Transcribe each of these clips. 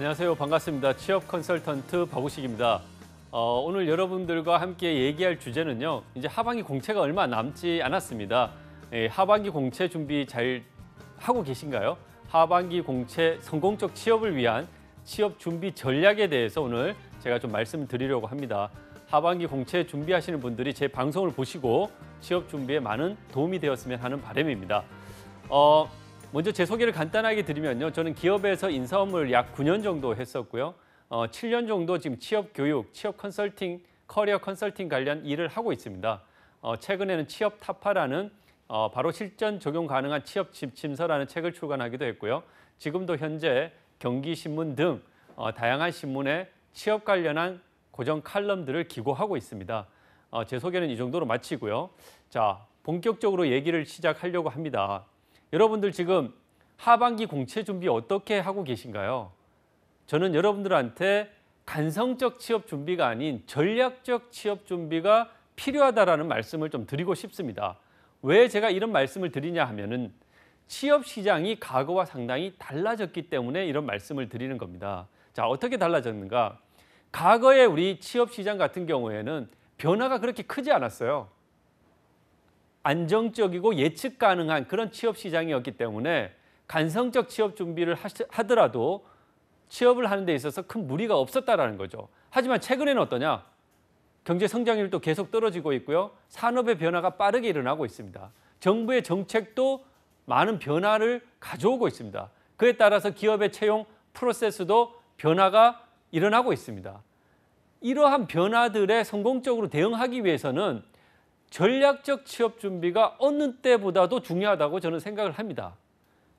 안녕하세요. 반갑습니다. 취업 컨설턴트 박우식입니다. 오늘 여러분들과 함께 얘기할 주제는요. 이제 하반기 공채가 얼마 남지 않았습니다. 하반기 공채 준비 잘 하고 계신가요? 하반기 공채 성공적 취업을 위한 취업 준비 전략에 대해서 오늘 제가 좀 말씀을 드리려고 합니다. 하반기 공채 준비하시는 분들이 제 방송을 보시고 취업 준비에 많은 도움이 되었으면 하는 바람입니다. 먼저 제 소개를 간단하게 드리면요. 저는 기업에서 인사 업무를 약 9년 정도 했었고요. 7년 정도 지금 취업 교육, 취업 컨설팅, 커리어 컨설팅 관련 일을 하고 있습니다. 최근에는 취업 타파라는 바로 실전 적용 가능한 취업 지침서라는 책을 출간하기도 했고요. 지금도 현재 경기신문 등 다양한 신문에 취업 관련한 고정 칼럼들을 기고하고 있습니다. 제 소개는 이 정도로 마치고요. 자, 본격적으로 얘기를 시작하려고 합니다. 여러분들 지금 하반기 공채 준비 어떻게 하고 계신가요? 저는 여러분들한테 간성적 취업 준비가 아닌 전략적 취업 준비가 필요하다라는 말씀을 좀 드리고 싶습니다. 왜 제가 이런 말씀을 드리냐 하면은 취업 시장이 과거와 상당히 달라졌기 때문에 이런 말씀을 드리는 겁니다. 자, 어떻게 달라졌는가? 과거에 우리 취업 시장 같은 경우에는 변화가 그렇게 크지 않았어요. 안정적이고 예측 가능한 그런 취업 시장이었기 때문에 간성적 취업 준비를 하더라도 취업을 하는 데 있어서 큰 무리가 없었다라는 거죠. 하지만 최근에는 어떠냐? 경제 성장률도 계속 떨어지고 있고요. 산업의 변화가 빠르게 일어나고 있습니다. 정부의 정책도 많은 변화를 가져오고 있습니다. 그에 따라서 기업의 채용 프로세스도 변화가 일어나고 있습니다. 이러한 변화들에 성공적으로 대응하기 위해서는 전략적 취업 준비가 어느 때보다도 중요하다고 저는 생각을 합니다.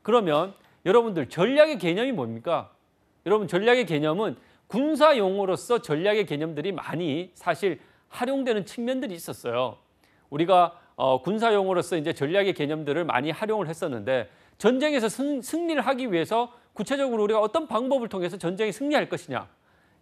그러면 여러분들 전략의 개념이 뭡니까? 여러분 전략의 개념은 군사 용어로서 전략의 개념들이 많이 사실 활용되는 측면들이 있었어요. 우리가 군사 용어로서 이제 전략의 개념들을 많이 활용을 했었는데 전쟁에서 승리를 하기 위해서 구체적으로 우리가 어떤 방법을 통해서 전쟁에 승리할 것이냐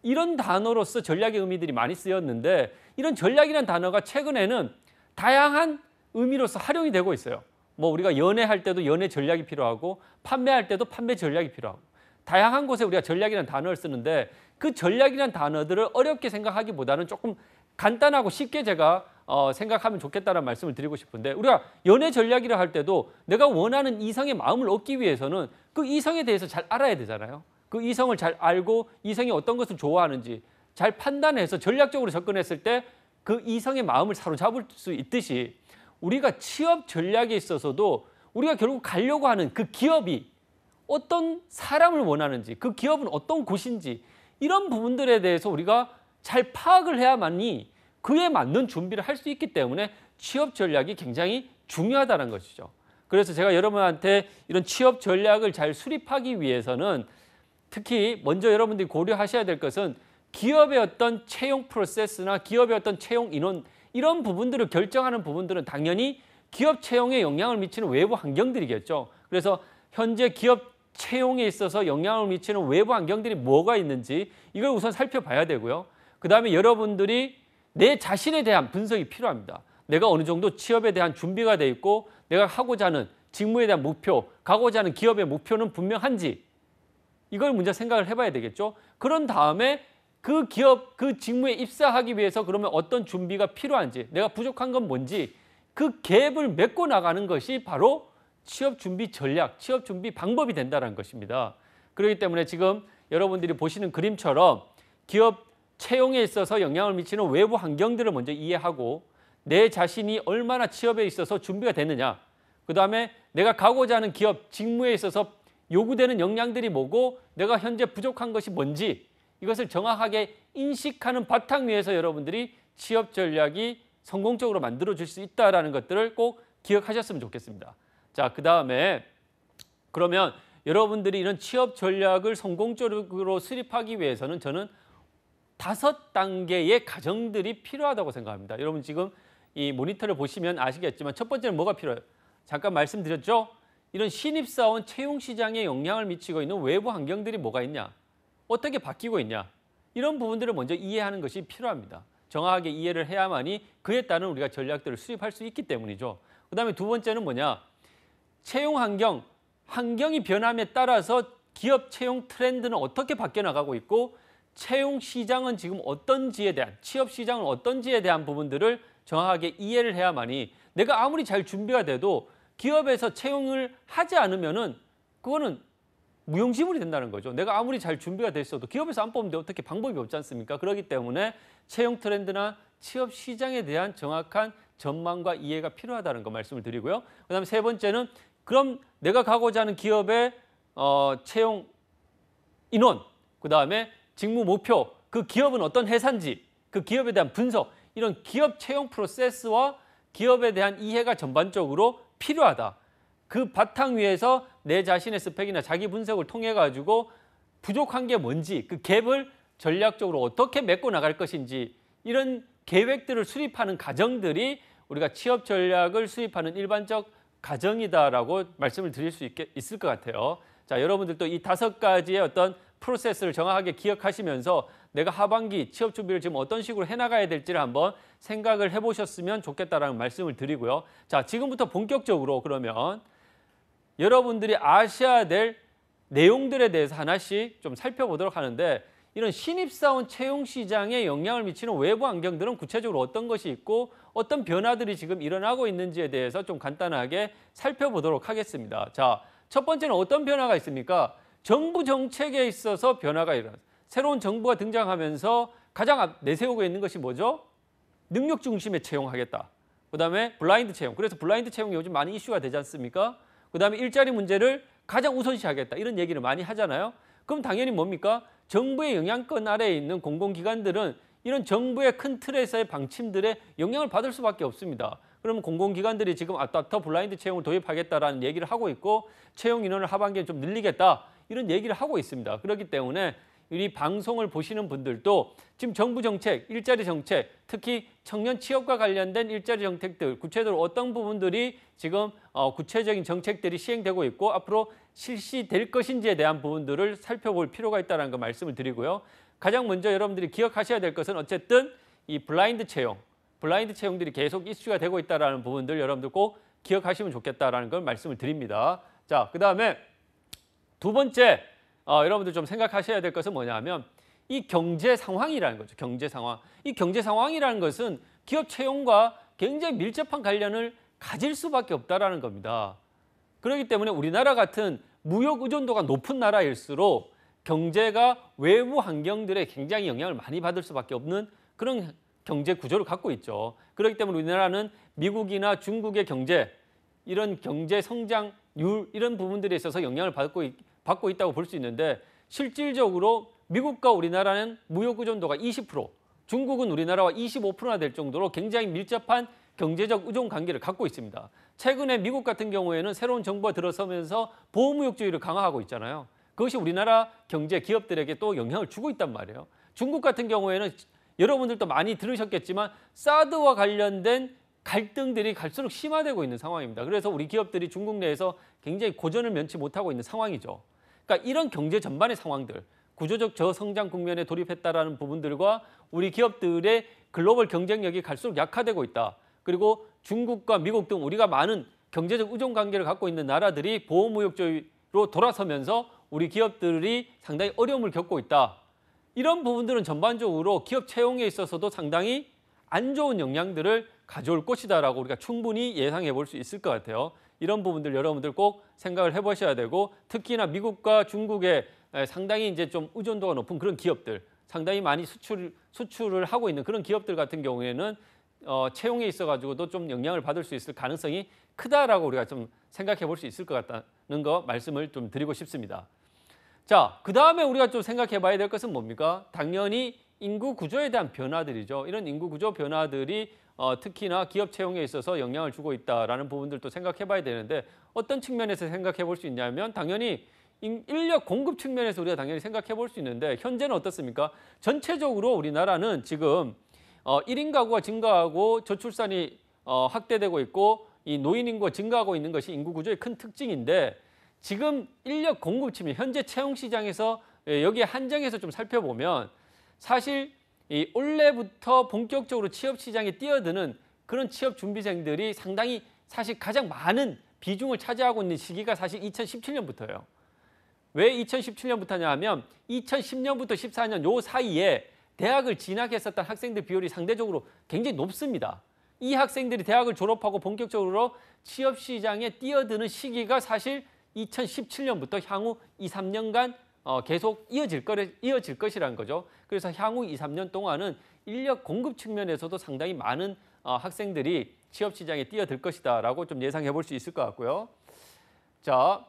이런 단어로서 전략의 의미들이 많이 쓰였는데 이런 전략이라는 단어가 최근에는 다양한 의미로서 활용이 되고 있어요. 뭐 우리가 연애할 때도 연애 전략이 필요하고 판매할 때도 판매 전략이 필요하고 다양한 곳에 우리가 전략이라는 단어를 쓰는데 그 전략이라는 단어들을 어렵게 생각하기보다는 조금 간단하고 쉽게 제가 생각하면 좋겠다는 말씀을 드리고 싶은데 우리가 연애 전략이라 할 때도 내가 원하는 이성의 마음을 얻기 위해서는 그 이성에 대해서 잘 알아야 되잖아요. 그 이성을 잘 알고 이성이 어떤 것을 좋아하는지 잘 판단해서 전략적으로 접근했을 때 그 이성의 마음을 사로잡을 수 있듯이 우리가 취업 전략에 있어서도 우리가 결국 가려고 하는 그 기업이 어떤 사람을 원하는지 그 기업은 어떤 곳인지 이런 부분들에 대해서 우리가 잘 파악을 해야만이 그에 맞는 준비를 할 수 있기 때문에 취업 전략이 굉장히 중요하다는 것이죠. 그래서 제가 여러분한테 이런 취업 전략을 잘 수립하기 위해서는 특히 먼저 여러분들이 고려하셔야 될 것은 기업의 어떤 채용 프로세스나 기업의 어떤 채용 인원 이런 부분들을 결정하는 부분들은 당연히 기업 채용에 영향을 미치는 외부 환경들이겠죠. 그래서 현재 기업 채용에 있어서 영향을 미치는 외부 환경들이 뭐가 있는지 이걸 우선 살펴봐야 되고요. 그다음에 여러분들이 내 자신에 대한 분석이 필요합니다. 내가 어느 정도 취업에 대한 준비가 돼 있고 내가 하고자 하는 직무에 대한 목표, 가고자 하는 기업의 목표는 분명한지 이걸 먼저 생각을 해봐야 되겠죠. 그런 다음에 그 기업, 그 직무에 입사하기 위해서 그러면 어떤 준비가 필요한지, 내가 부족한 건 뭔지 그 갭을 메꿔 나가는 것이 바로 취업 준비 전략, 취업 준비 방법이 된다는 것입니다. 그렇기 때문에 지금 여러분들이 보시는 그림처럼 기업 채용에 있어서 영향을 미치는 외부 환경들을 먼저 이해하고 내 자신이 얼마나 취업에 있어서 준비가 됐느냐, 그 다음에 내가 가고자 하는 기업, 직무에 있어서 요구되는 역량들이 뭐고 내가 현재 부족한 것이 뭔지 이것을 정확하게 인식하는 바탕 위에서 여러분들이 취업 전략이 성공적으로 만들어질 수 있다는 것들을 꼭 기억하셨으면 좋겠습니다. 자, 그 다음에 그러면 여러분들이 이런 취업 전략을 성공적으로 수립하기 위해서는 저는 5단계의 과정들이 필요하다고 생각합니다. 여러분 지금 이 모니터를 보시면 아시겠지만 첫 번째는 뭐가 필요해요? 잠깐 말씀드렸죠? 이런 신입사원 채용 시장에 영향을 미치고 있는 외부 환경들이 뭐가 있냐? 어떻게 바뀌고 있냐? 이런 부분들을 먼저 이해하는 것이 필요합니다. 정확하게 이해를 해야만이 그에 따른 우리가 전략들을 수립할 수 있기 때문이죠. 그다음에 두 번째는 뭐냐? 채용 환경이 변함에 따라서 기업 채용 트렌드는 어떻게 바뀌어 나가고 있고 채용 시장은 지금 어떤지에 대한, 취업 시장은 어떤지에 대한 부분들을 정확하게 이해를 해야만이 내가 아무리 잘 준비가 돼도 기업에서 채용을 하지 않으면은 그거는 무용지물이 된다는 거죠. 내가 아무리 잘 준비가 돼 있어도 기업에서 안 뽑는데 어떻게 방법이 없지 않습니까? 그렇기 때문에 채용 트렌드나 취업 시장에 대한 정확한 전망과 이해가 필요하다는 거 말씀을 드리고요. 그다음에 세 번째는 그럼 내가 가고자 하는 기업의 채용 인원, 그다음에 직무 목표, 그 기업은 어떤 회사인지, 그 기업에 대한 분석, 이런 기업 채용 프로세스와 기업에 대한 이해가 전반적으로 필요하다. 그 바탕 위에서 내 자신의 스펙이나 자기 분석을 통해 가지고 부족한 게 뭔지, 그 갭을 전략적으로 어떻게 메꿔 나갈 것인지, 이런 계획들을 수립하는 과정들이 우리가 취업 전략을 수립하는 일반적 과정이다라고 말씀을 드릴 수 있을 것 같아요. 자, 여러분들도 이 5가지의 어떤 프로세스를 정확하게 기억하시면서 내가 하반기 취업 준비를 지금 어떤 식으로 해나가야 될지를 한번 생각을 해보셨으면 좋겠다라는 말씀을 드리고요. 자, 지금부터 본격적으로 그러면 여러분들이 아셔야 될 내용들에 대해서 하나씩 좀 살펴보도록 하는데, 이런 신입사원 채용 시장에 영향을 미치는 외부 환경들은 구체적으로 어떤 것이 있고 어떤 변화들이 지금 일어나고 있는지에 대해서 좀 간단하게 살펴보도록 하겠습니다. 자, 첫 번째는 어떤 변화가 있습니까? 정부 정책에 있어서 변화가 일어났습니다. 새로운 정부가 등장하면서 가장 내세우고 있는 것이 뭐죠? 능력 중심에 채용하겠다. 그다음에 블라인드 채용. 그래서 블라인드 채용이 요즘 많이 이슈가 되지 않습니까? 그다음에 일자리 문제를 가장 우선시하겠다. 이런 얘기를 많이 하잖아요. 그럼 당연히 뭡니까? 정부의 영향권 아래에 있는 공공기관들은 이런 정부의 큰 틀에서의 방침들에 영향을 받을 수밖에 없습니다. 그러면 공공기관들이 지금 더 블라인드 채용을 도입하겠다라는 얘기를 하고 있고 채용 인원을 하반기에 좀 늘리겠다. 이런 얘기를 하고 있습니다. 그렇기 때문에 이 방송을 보시는 분들도 지금 정부 정책, 일자리 정책, 특히 청년 취업과 관련된 일자리 정책들, 구체적으로 어떤 부분들이 지금 구체적인 정책들이 시행되고 있고 앞으로 실시될 것인지에 대한 부분들을 살펴볼 필요가 있다는 거 말씀을 드리고요. 가장 먼저 여러분들이 기억하셔야 될 것은 어쨌든 이 블라인드 채용들이 계속 이슈가 되고 있다는 부분들 여러분들 꼭 기억하시면 좋겠다라는 걸 말씀을 드립니다. 자, 그다음에 두 번째 여러분들 좀 생각하셔야 될 것은 뭐냐면 이 경제 상황이라는 거죠. 경제 상황. 이 경제 상황이라는 것은 기업 채용과 굉장히 밀접한 관련을 가질 수밖에 없다라는 겁니다. 그렇기 때문에 우리나라 같은 무역 의존도가 높은 나라일수록 경제가 외부 환경들에 굉장히 영향을 많이 받을 수밖에 없는 그런 경제 구조를 갖고 있죠. 그렇기 때문에 우리나라는 미국이나 중국의 경제, 이런 경제 성장률 이런 부분들에 있어서 영향을 받고 있다고 볼 수 있는데, 실질적으로 미국과 우리나라는 무역 의존도가 20%, 중국은 우리나라와 25%나 될 정도로 굉장히 밀접한 경제적 의존 관계를 갖고 있습니다. 최근에 미국 같은 경우에는 새로운 정부가 들어서면서 보호무역주의를 강화하고 있잖아요. 그것이 우리나라 경제 기업들에게 또 영향을 주고 있단 말이에요. 중국 같은 경우에는 여러분들도 많이 들으셨겠지만 사드와 관련된 갈등들이 갈수록 심화되고 있는 상황입니다. 그래서 우리 기업들이 중국 내에서 굉장히 고전을 면치 못하고 있는 상황이죠. 그러니까 이런 경제 전반의 상황들, 구조적 저성장 국면에 돌입했다라는 부분들과 우리 기업들의 글로벌 경쟁력이 갈수록 약화되고 있다. 그리고 중국과 미국 등 우리가 많은 경제적 의존 관계를 갖고 있는 나라들이 보호무역주의로 돌아서면서 우리 기업들이 상당히 어려움을 겪고 있다. 이런 부분들은 전반적으로 기업 채용에 있어서도 상당히 안 좋은 영향들을 가져올 것이다라고 우리가 충분히 예상해 볼 수 있을 것 같아요. 이런 부분들 여러분들 꼭 생각을 해보셔야 되고, 특히나 미국과 중국에 상당히 이제 좀 의존도가 높은 그런 기업들, 상당히 많이 수출을 하고 있는 그런 기업들 같은 경우에는 채용에 있어가지고도 좀 영향을 받을 수 있을 가능성이 크다라고 우리가 좀 생각해 볼 수 있을 것 같다는 거 말씀을 좀 드리고 싶습니다. 자, 그 다음에 우리가 좀 생각해 봐야 될 것은 뭡니까? 당연히 인구 구조에 대한 변화들이죠. 이런 인구 구조 변화들이 특히나 기업 채용에 있어서 영향을 주고 있다라는 부분들도 생각해 봐야 되는데, 어떤 측면에서 생각해 볼 수 있냐면 당연히 인력 공급 측면에서 우리가 당연히 생각해 볼 수 있는데, 현재는 어떻습니까? 전체적으로 우리나라는 지금 1인 가구가 증가하고 저출산이 확대되고 있고 이 노인 인구가 증가하고 있는 것이 인구 구조의 큰 특징인데, 지금 인력 공급 측면, 현재 채용 시장에서 여기에 한정해서 좀 살펴보면 사실 이 올해부터 본격적으로 취업 시장에 뛰어드는 그런 취업 준비생들이 상당히 사실 가장 많은 비중을 차지하고 있는 시기가 사실 2017년부터예요. 왜 2017년부터 하냐 하면 2010년부터 14년 요 사이에 대학을 진학했었던 학생들 비율이 상대적으로 굉장히 높습니다. 이 학생들이 대학을 졸업하고 본격적으로 취업 시장에 뛰어드는 시기가 사실 2017년부터 향후 2, 3년간 계속 이어질 것이라는 거죠. 그래서 향후 2, 3년 동안은 인력 공급 측면에서도 상당히 많은 학생들이 취업 시장에 뛰어들 것이다라고 좀 예상해 볼 수 있을 것 같고요. 자,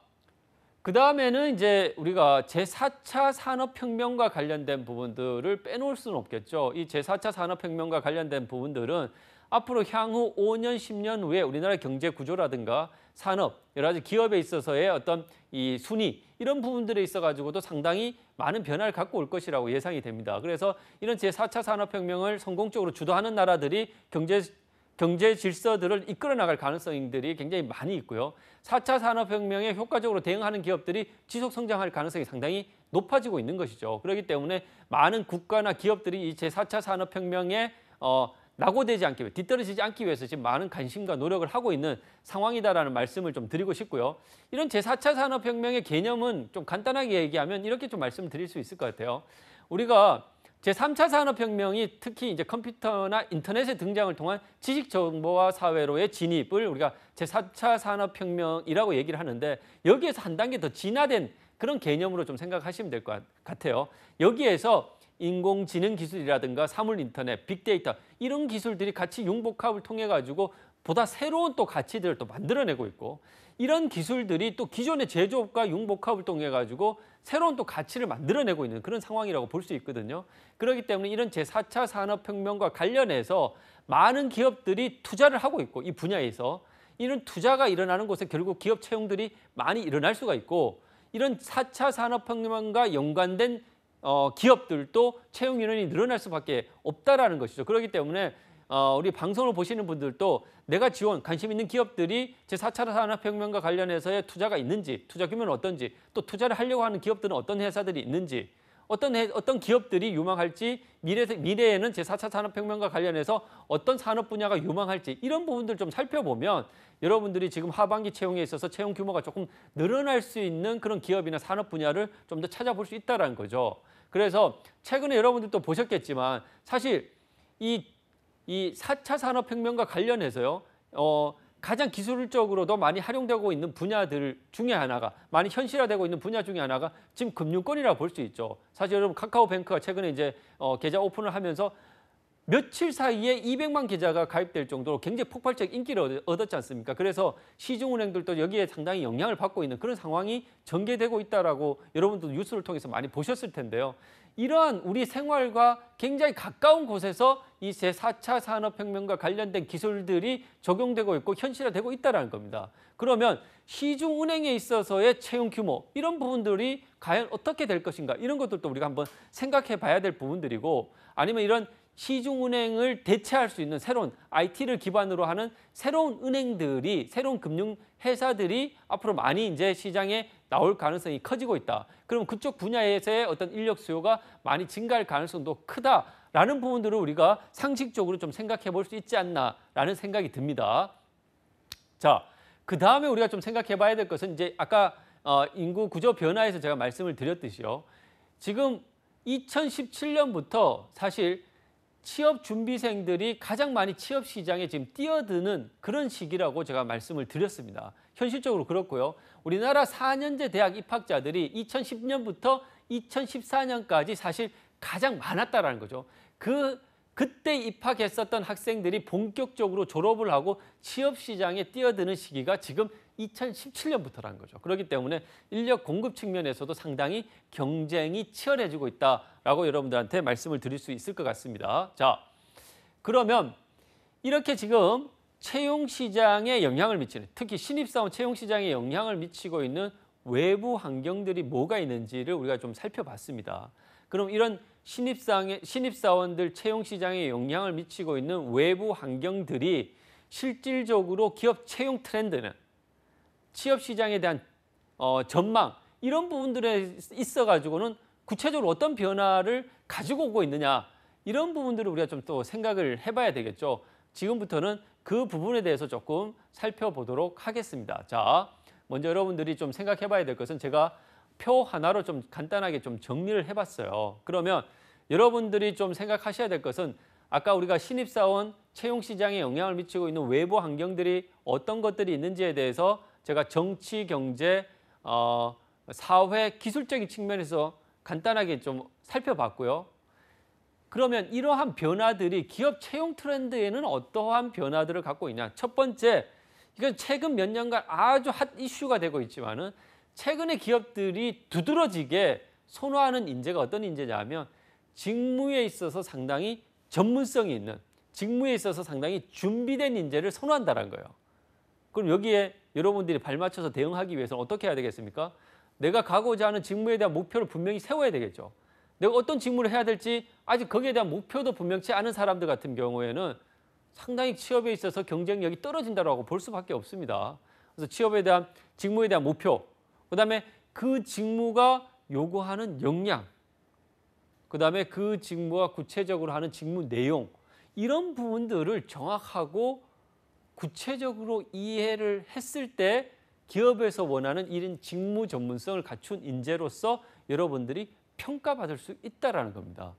그 다음에는 이제 우리가 제4차 산업혁명과 관련된 부분들을 빼놓을 수는 없겠죠. 이 제4차 산업혁명과 관련된 부분들은 앞으로 향후 5년, 10년 후에 우리나라 경제 구조라든가 산업, 여러 가지 기업에 있어서의 어떤 이 순위, 이런 부분들에 있어 가지고도 상당히 많은 변화를 갖고 올 것이라고 예상이 됩니다. 그래서 이런 제4차 산업혁명을 성공적으로 주도하는 나라들이 경제 질서들을 이끌어 나갈 가능성들이 굉장히 많이 있고요. 4차 산업혁명에 효과적으로 대응하는 기업들이 지속 성장할 가능성이 상당히 높아지고 있는 것이죠. 그렇기 때문에 많은 국가나 기업들이 이 제4차 산업혁명에 낙오되지 않기 위해, 뒤떨어지지 않기 위해서 지금 많은 관심과 노력을 하고 있는 상황이다라는 말씀을 좀 드리고 싶고요. 이런 제4차 산업혁명의 개념은 좀 간단하게 얘기하면 이렇게 좀 말씀을 드릴 수 있을 것 같아요. 우리가 제3차 산업혁명이 특히 이제 컴퓨터나 인터넷의 등장을 통한 지식정보화 사회로의 진입을 우리가 제4차 산업혁명이라고 얘기를 하는데, 여기에서 한 단계 더 진화된 그런 개념으로 좀 생각하시면 될 것 같아요. 여기에서 인공지능 기술이라든가 사물 인터넷, 빅데이터, 이런 기술들이 같이 융복합을 통해 가지고 보다 새로운 또 가치들을 또 만들어내고 있고, 이런 기술들이 또 기존의 제조업과 융복합을 통해 가지고 새로운 또 가치를 만들어내고 있는 그런 상황이라고 볼 수 있거든요. 그렇기 때문에 이런 제4차 산업혁명과 관련해서 많은 기업들이 투자를 하고 있고, 이 분야에서 이런 투자가 일어나는 곳에 결국 기업 채용들이 많이 일어날 수가 있고, 이런 4차 산업혁명과 연관된 기업들도 채용 인원이 늘어날 수밖에 없다라는 것이죠. 그렇기 때문에 우리 방송을 보시는 분들도 내가 관심 있는 기업들이 제4차 산업혁명과 관련해서의 투자가 있는지, 투자 규모는 어떤지, 또 투자를 하려고 하는 기업들은 어떤 회사들이 있는지, 어떤 기업들이 유망할지, 미래에는 제4차 산업혁명과 관련해서 어떤 산업 분야가 유망할지, 이런 부분들 좀 살펴보면 여러분들이 지금 하반기 채용에 있어서 채용 규모가 조금 늘어날 수 있는 그런 기업이나 산업 분야를 좀 더 찾아볼 수 있다는 거죠. 그래서 최근에 여러분들도 보셨겠지만 사실 이 4차 산업혁명과 관련해서요, 가장 기술적으로도 많이 활용되고 있는 분야들 중에 하나가, 많이 현실화되고 있는 분야 중에 하나가 지금 금융권이라고 볼 수 있죠. 사실 여러분 카카오뱅크가 최근에 이제 계좌 오픈을 하면서 며칠 사이에 200만 계좌가 가입될 정도로 굉장히 폭발적 인기를 얻었지 않습니까? 그래서 시중은행들도 여기에 상당히 영향을 받고 있는 그런 상황이 전개되고 있다라고 여러분도 뉴스를 통해서 많이 보셨을 텐데요. 이러한 우리 생활과 굉장히 가까운 곳에서 이 제4차 산업혁명과 관련된 기술들이 적용되고 있고 현실화되고 있다는 겁니다. 그러면 시중은행에 있어서의 채용 규모, 이런 부분들이 과연 어떻게 될 것인가, 이런 것들도 우리가 한번 생각해 봐야 될 부분들이고, 아니면 이런 시중은행을 대체할 수 있는 새로운 IT를 기반으로 하는 새로운 은행들이, 새로운 금융회사들이 앞으로 많이 이제 시장에 나올 가능성이 커지고 있다. 그럼 그쪽 분야에서의 어떤 인력 수요가 많이 증가할 가능성도 크다라는 부분들을 우리가 상식적으로 좀 생각해 볼 수 있지 않나라는 생각이 듭니다. 자, 그 다음에 우리가 좀 생각해 봐야 될 것은 이제 아까 인구 구조 변화에서 제가 말씀을 드렸듯이요. 지금 2017년부터 사실 취업 준비생들이 가장 많이 취업 시장에 지금 뛰어드는 그런 시기라고 제가 말씀을 드렸습니다. 현실적으로 그렇고요. 우리나라 4년제 대학 입학자들이 2010년부터 2014년까지 사실 가장 많았다라는 거죠. 그때 입학했었던 학생들이 본격적으로 졸업을 하고 취업 시장에 뛰어드는 시기가 지금 2017년부터라는 거죠. 그렇기 때문에 인력 공급 측면에서도 상당히 경쟁이 치열해지고 있다라고 여러분들한테 말씀을 드릴 수 있을 것 같습니다. 자, 그러면 이렇게 지금 채용 시장에 영향을 미치는, 특히 신입사원 채용 시장에 영향을 미치고 있는 외부 환경들이 뭐가 있는지를 우리가 좀 살펴봤습니다. 그럼 이런 신입사원들 채용 시장에 영향을 미치고 있는 외부 환경들이 실질적으로 기업 채용 트렌드는, 취업 시장에 대한 전망, 이런 부분들에 있어 가지고는 구체적으로 어떤 변화를 가지고 오고 있느냐, 이런 부분들을 우리가 좀 또 생각을 해봐야 되겠죠. 지금부터는 그 부분에 대해서 조금 살펴보도록 하겠습니다. 자, 먼저 여러분들이 좀 생각해봐야 될 것은 제가 표 하나로 좀 간단하게 좀 정리를 해봤어요. 그러면 여러분들이 좀 생각하셔야 될 것은 아까 우리가 신입사원 채용 시장에 영향을 미치고 있는 외부 환경들이 어떤 것들이 있는지에 대해서 제가 정치, 경제, 사회, 기술적인 측면에서 간단하게 좀 살펴봤고요. 그러면 이러한 변화들이 기업 채용 트렌드에는 어떠한 변화들을 갖고 있냐. 첫 번째, 이건 최근 몇 년간 아주 핫 이슈가 되고 있지만은 최근에 기업들이 두드러지게 선호하는 인재가 어떤 인재냐면 직무에 있어서 상당히 전문성이 있는, 직무에 있어서 상당히 준비된 인재를 선호한다는 거예요. 그럼 여기에 여러분들이 발맞춰서 대응하기 위해서는 어떻게 해야 되겠습니까? 내가 가고자 하는 직무에 대한 목표를 분명히 세워야 되겠죠. 내가 어떤 직무를 해야 될지 아직 거기에 대한 목표도 분명치 않은 사람들 같은 경우에는 상당히 취업에 있어서 경쟁력이 떨어진다고 볼 수밖에 없습니다. 그래서 취업에 대한, 직무에 대한 목표, 그다음에 그 직무가 요구하는 역량, 그다음에 그 직무가 구체적으로 하는 직무 내용, 이런 부분들을 정확하고 구체적으로 이해를 했을 때 기업에서 원하는 이런 직무 전문성을 갖춘 인재로서 여러분들이 평가받을 수 있다는 겁니다.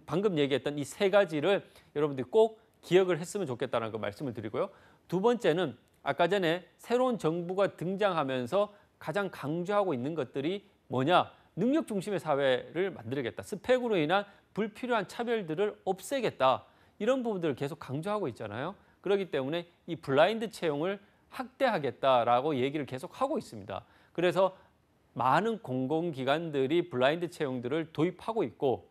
방금 얘기했던 이 세 가지를 여러분들이 꼭 기억을 했으면 좋겠다는 거 말씀을 드리고요. 두 번째는 아까 전에 새로운 정부가 등장하면서 가장 강조하고 있는 것들이 뭐냐? 능력 중심의 사회를 만들겠다. 스펙으로 인한 불필요한 차별들을 없애겠다. 이런 부분들을 계속 강조하고 있잖아요. 그렇기 때문에 이 블라인드 채용을 확대하겠다라고 얘기를 계속 하고 있습니다. 그래서 많은 공공기관들이 블라인드 채용들을 도입하고 있고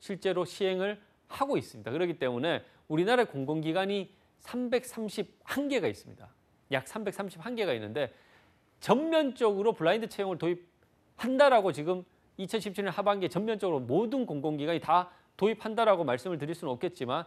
실제로 시행을 하고 있습니다. 그렇기 때문에 우리나라 공공기관이 331개가 있습니다. 약 331개가 있는데 전면적으로 블라인드 채용을 도입한다라고 지금 2017년 하반기에 전면적으로 모든 공공기관이 다 도입한다라고 말씀을 드릴 수는 없겠지만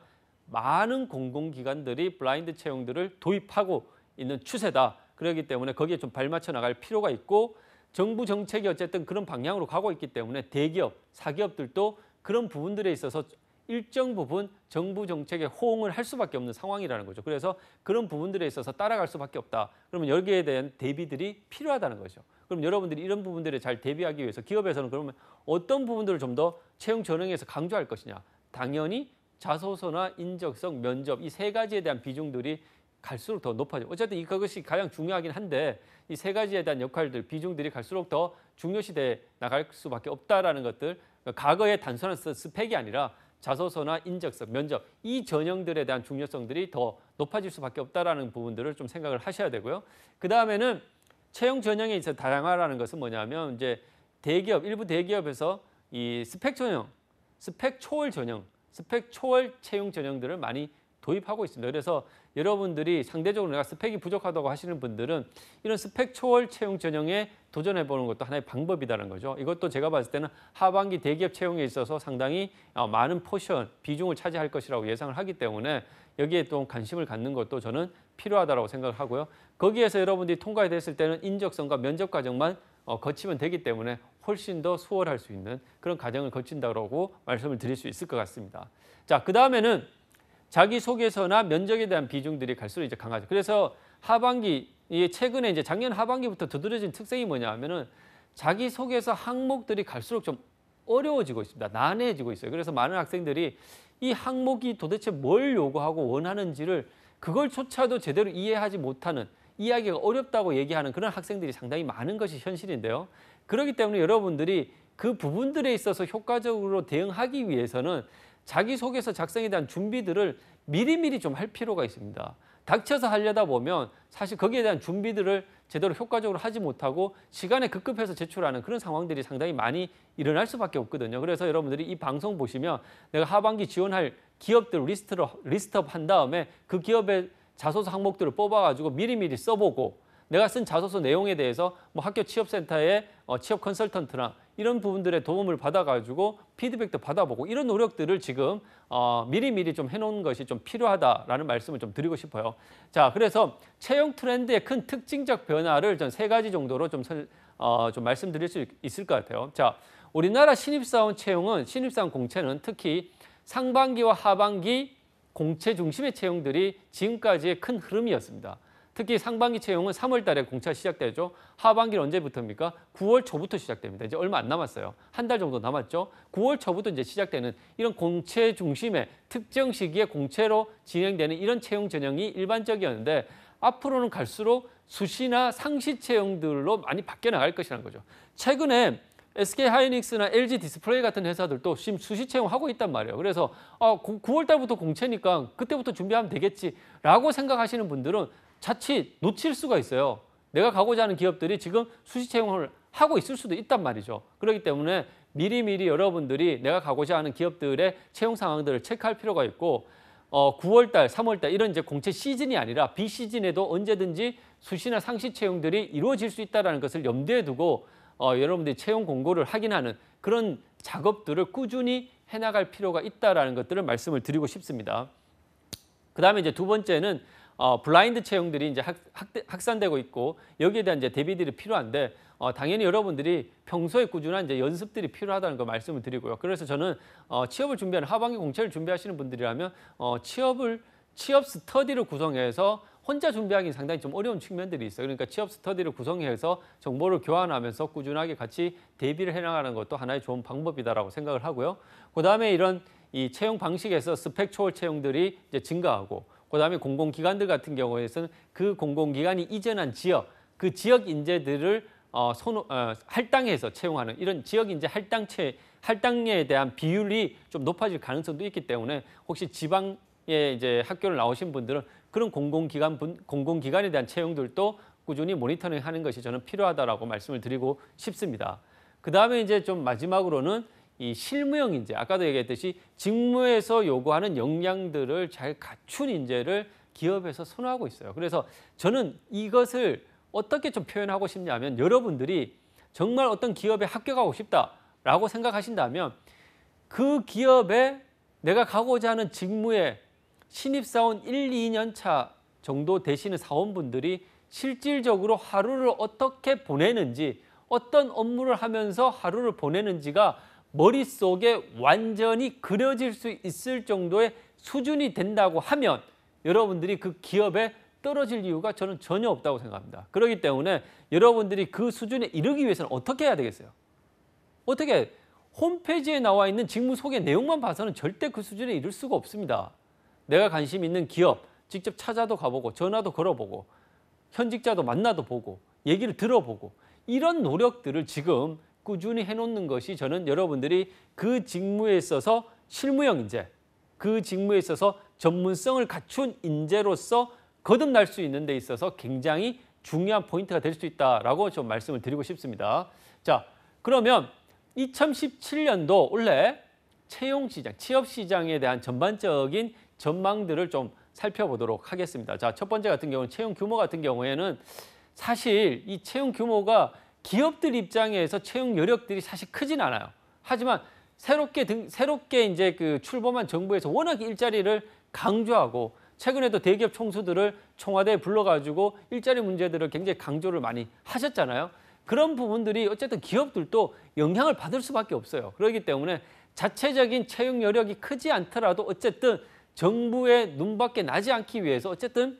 많은 공공기관들이 블라인드 채용들을 도입하고 있는 추세다. 그렇기 때문에 거기에 좀 발맞춰 나갈 필요가 있고 정부 정책이 어쨌든 그런 방향으로 가고 있기 때문에 대기업, 사기업들도 그런 부분들에 있어서 일정 부분 정부 정책에 호응을 할 수밖에 없는 상황이라는 거죠. 그래서 그런 부분들에 있어서 따라갈 수밖에 없다. 그러면 여기에 대한 대비들이 필요하다는 거죠. 그럼 여러분들이 이런 부분들에 잘 대비하기 위해서 기업에서는 그러면 어떤 부분들을 좀 더 채용 전형에서 강조할 것이냐. 당연히 자소서나 인적성, 면접 이 세 가지에 대한 비중들이 갈수록 더 높아져. 어쨌든 그것이 가장 중요하긴 한데 이 세 가지에 대한 역할들, 비중들이 갈수록 더 중요시돼 나갈 수밖에 없다라는 것들. 과거의 단순한 스펙이 아니라 자소서나 인적성, 면접 이 전형들에 대한 중요성들이 더 높아질 수밖에 없다라는 부분들을 좀 생각을 하셔야 되고요. 그 다음에는 채용 전형에 있어 다양화라는 것은 뭐냐면 이제 대기업, 일부 대기업에서 이 스펙 전형, 스펙 초월 전형, 스펙 초월 채용 전형들을 많이 도입하고 있습니다. 그래서 여러분들이 상대적으로 내가 스펙이 부족하다고 하시는 분들은 이런 스펙 초월 채용 전형에 도전해보는 것도 하나의 방법이라는 거죠. 이것도 제가 봤을 때는 하반기 대기업 채용에 있어서 상당히 많은 포션, 비중을 차지할 것이라고 예상을 하기 때문에 여기에 또 관심을 갖는 것도 저는 필요하다고 생각을 하고요. 거기에서 여러분들이 통과됐을 때는 인적성과 면접 과정만 거치면 되기 때문에 훨씬 더 수월할 수 있는 그런 과정을 거친다고 말씀을 드릴 수 있을 것 같습니다. 자, 그 다음에는 자기소개서나 면접에 대한 비중들이 갈수록 이제 강하죠. 그래서 하반기, 최근에 이제 작년 하반기부터 두드러진 특성이 뭐냐 하면은 자기소개서 항목들이 갈수록 좀 어려워지고 있습니다. 난해해지고 있어요. 그래서 많은 학생들이 이 항목이 도대체 뭘 요구하고 원하는지를 그걸조차도 제대로 이해하지 못하는, 이해하기가 어렵다고 얘기하는 그런 학생들이 상당히 많은 것이 현실인데요. 그렇기 때문에 여러분들이 그 부분들에 있어서 효과적으로 대응하기 위해서는 자기소개서 작성에 대한 준비들을 미리미리 좀 할 필요가 있습니다. 닥쳐서 하려다 보면 사실 거기에 대한 준비들을 제대로 효과적으로 하지 못하고 시간에 급급해서 제출하는 그런 상황들이 상당히 많이 일어날 수밖에 없거든요. 그래서 여러분들이 이 방송 보시면 내가 하반기 지원할 기업들 리스트업 한 다음에 그 기업의 자소서 항목들을 뽑아가지고 미리미리 써보고 내가 쓴 자소서 내용에 대해서 뭐 학교 취업센터의 취업 컨설턴트나 이런 부분들의 도움을 받아가지고 피드백도 받아보고 이런 노력들을 지금 미리미리 좀 해놓은 것이 좀 필요하다라는 말씀을 좀 드리고 싶어요. 자, 그래서 채용 트렌드의 큰 특징적 변화를 전 세 가지 정도로 좀 말씀드릴 수 있을 것 같아요. 자, 우리나라 신입사원 채용은, 신입사원 공채는 특히 상반기와 하반기 공채 중심의 채용들이 지금까지의 큰 흐름이었습니다. 특히 상반기 채용은 3월 달에 공차 시작되죠. 하반기는 언제부터입니까? 9월 초부터 시작됩니다. 이제 얼마 안 남았어요. 한 달 정도 남았죠. 9월 초부터 이제 시작되는 이런 공채 중심의 특정 시기에 공채로 진행되는 이런 채용 전형이 일반적이었는데 앞으로는 갈수록 수시나 상시 채용들로 많이 바뀌어 나갈 것이라는 거죠. 최근에 SK하이닉스나 LG 디스플레이 같은 회사들도 지금 수시 채용하고 있단 말이에요. 그래서 9월 달부터 공채니까 그때부터 준비하면 되겠지라고 생각하시는 분들은 자칫 놓칠 수가 있어요. 내가 가고자 하는 기업들이 지금 수시 채용을 하고 있을 수도 있단 말이죠. 그렇기 때문에 미리미리 여러분들이 내가 가고자 하는 기업들의 채용 상황들을 체크할 필요가 있고 9월 달, 3월 달 이런 이제 공채 시즌이 아니라 비시즌에도 언제든지 수시나 상시 채용들이 이루어질 수 있다는 것을 염두에 두고 여러분들이 채용 공고를 확인하는 그런 작업들을 꾸준히 해나갈 필요가 있다는 것들을 말씀을 드리고 싶습니다. 그 다음에 이제 두 번째는 블라인드 채용들이 이제 확산되고 있고 여기에 대한 이제 대비들이 필요한데 당연히 여러분들이 평소에 꾸준한 이제 연습들이 필요하다는 거 말씀을 드리고요. 그래서 저는 취업을 준비하는 하반기 공채를 준비하시는 분들이라면 취업 스터디를 구성해서 혼자 준비하기 상당히 좀 어려운 측면들이 있어요. 그러니까 취업 스터디를 구성해서 정보를 교환하면서 꾸준하게 같이 대비를 해나가는 것도 하나의 좋은 방법이다라고 생각을 하고요. 그다음에 이런 이 채용 방식에서 스펙 초월 채용들이 이제 증가하고 그다음에 공공기관들 같은 경우에서는 그 공공기관이 이전한 지역, 그 지역 인재들을 할당해서 채용하는 이런 지역 인재 할당에 대한 비율이 좀 높아질 가능성도 있기 때문에 혹시 지방에 이제 학교를 나오신 분들은 그런 공공기관에 대한 채용들도 꾸준히 모니터링하는 것이 저는 필요하다라고 말씀을 드리고 싶습니다. 그 다음에 이제 좀 마지막으로는 이 실무형 인재, 아까도 얘기했듯이 직무에서 요구하는 역량들을 잘 갖춘 인재를 기업에서 선호하고 있어요. 그래서 저는 이것을 어떻게 좀 표현하고 싶냐면 여러분들이 정말 어떤 기업에 합격하고 싶다라고 생각하신다면 그 기업에 내가 가고자 하는 직무에 신입사원 1, 2년 차 정도 되시는 사원분들이 실질적으로 하루를 어떻게 보내는지 어떤 업무를 하면서 하루를 보내는지가 머릿속에 완전히 그려질 수 있을 정도의 수준이 된다고 하면 여러분들이 그 기업에 떨어질 이유가 저는 전혀 없다고 생각합니다. 그렇기 때문에 여러분들이 그 수준에 이르기 위해서는 어떻게 해야 되겠어요? 어떻게 홈페이지에 나와 있는 직무 소개 내용만 봐서는 절대 그 수준에 이를 수가 없습니다. 내가 관심 있는 기업 직접 찾아도 가보고 전화도 걸어보고 현직자도 만나도 보고 얘기를 들어보고 이런 노력들을 지금 꾸준히 해놓는 것이 저는 여러분들이 그 직무에 있어서 실무형 인재, 그 직무에 있어서 전문성을 갖춘 인재로서 거듭날 수 있는 데 있어서 굉장히 중요한 포인트가 될 수 있다라고 좀 말씀을 드리고 싶습니다. 자, 그러면 2017년도 올해 채용 시장, 취업 시장에 대한 전반적인 전망들을 좀 살펴보도록 하겠습니다. 자, 첫 번째 같은 경우는 채용 규모 같은 경우에는 사실 이 채용 규모가 기업들 입장에서 채용 여력들이 사실 크진 않아요. 하지만 새롭게 이제 그 출범한 정부에서 워낙 일자리를 강조하고 최근에도 대기업 총수들을 청와대에 불러가지고 일자리 문제들을 굉장히 강조를 많이 하셨잖아요. 그런 부분들이 어쨌든 기업들도 영향을 받을 수밖에 없어요. 그렇기 때문에 자체적인 채용 여력이 크지 않더라도 어쨌든 정부의 눈밖에 나지 않기 위해서 어쨌든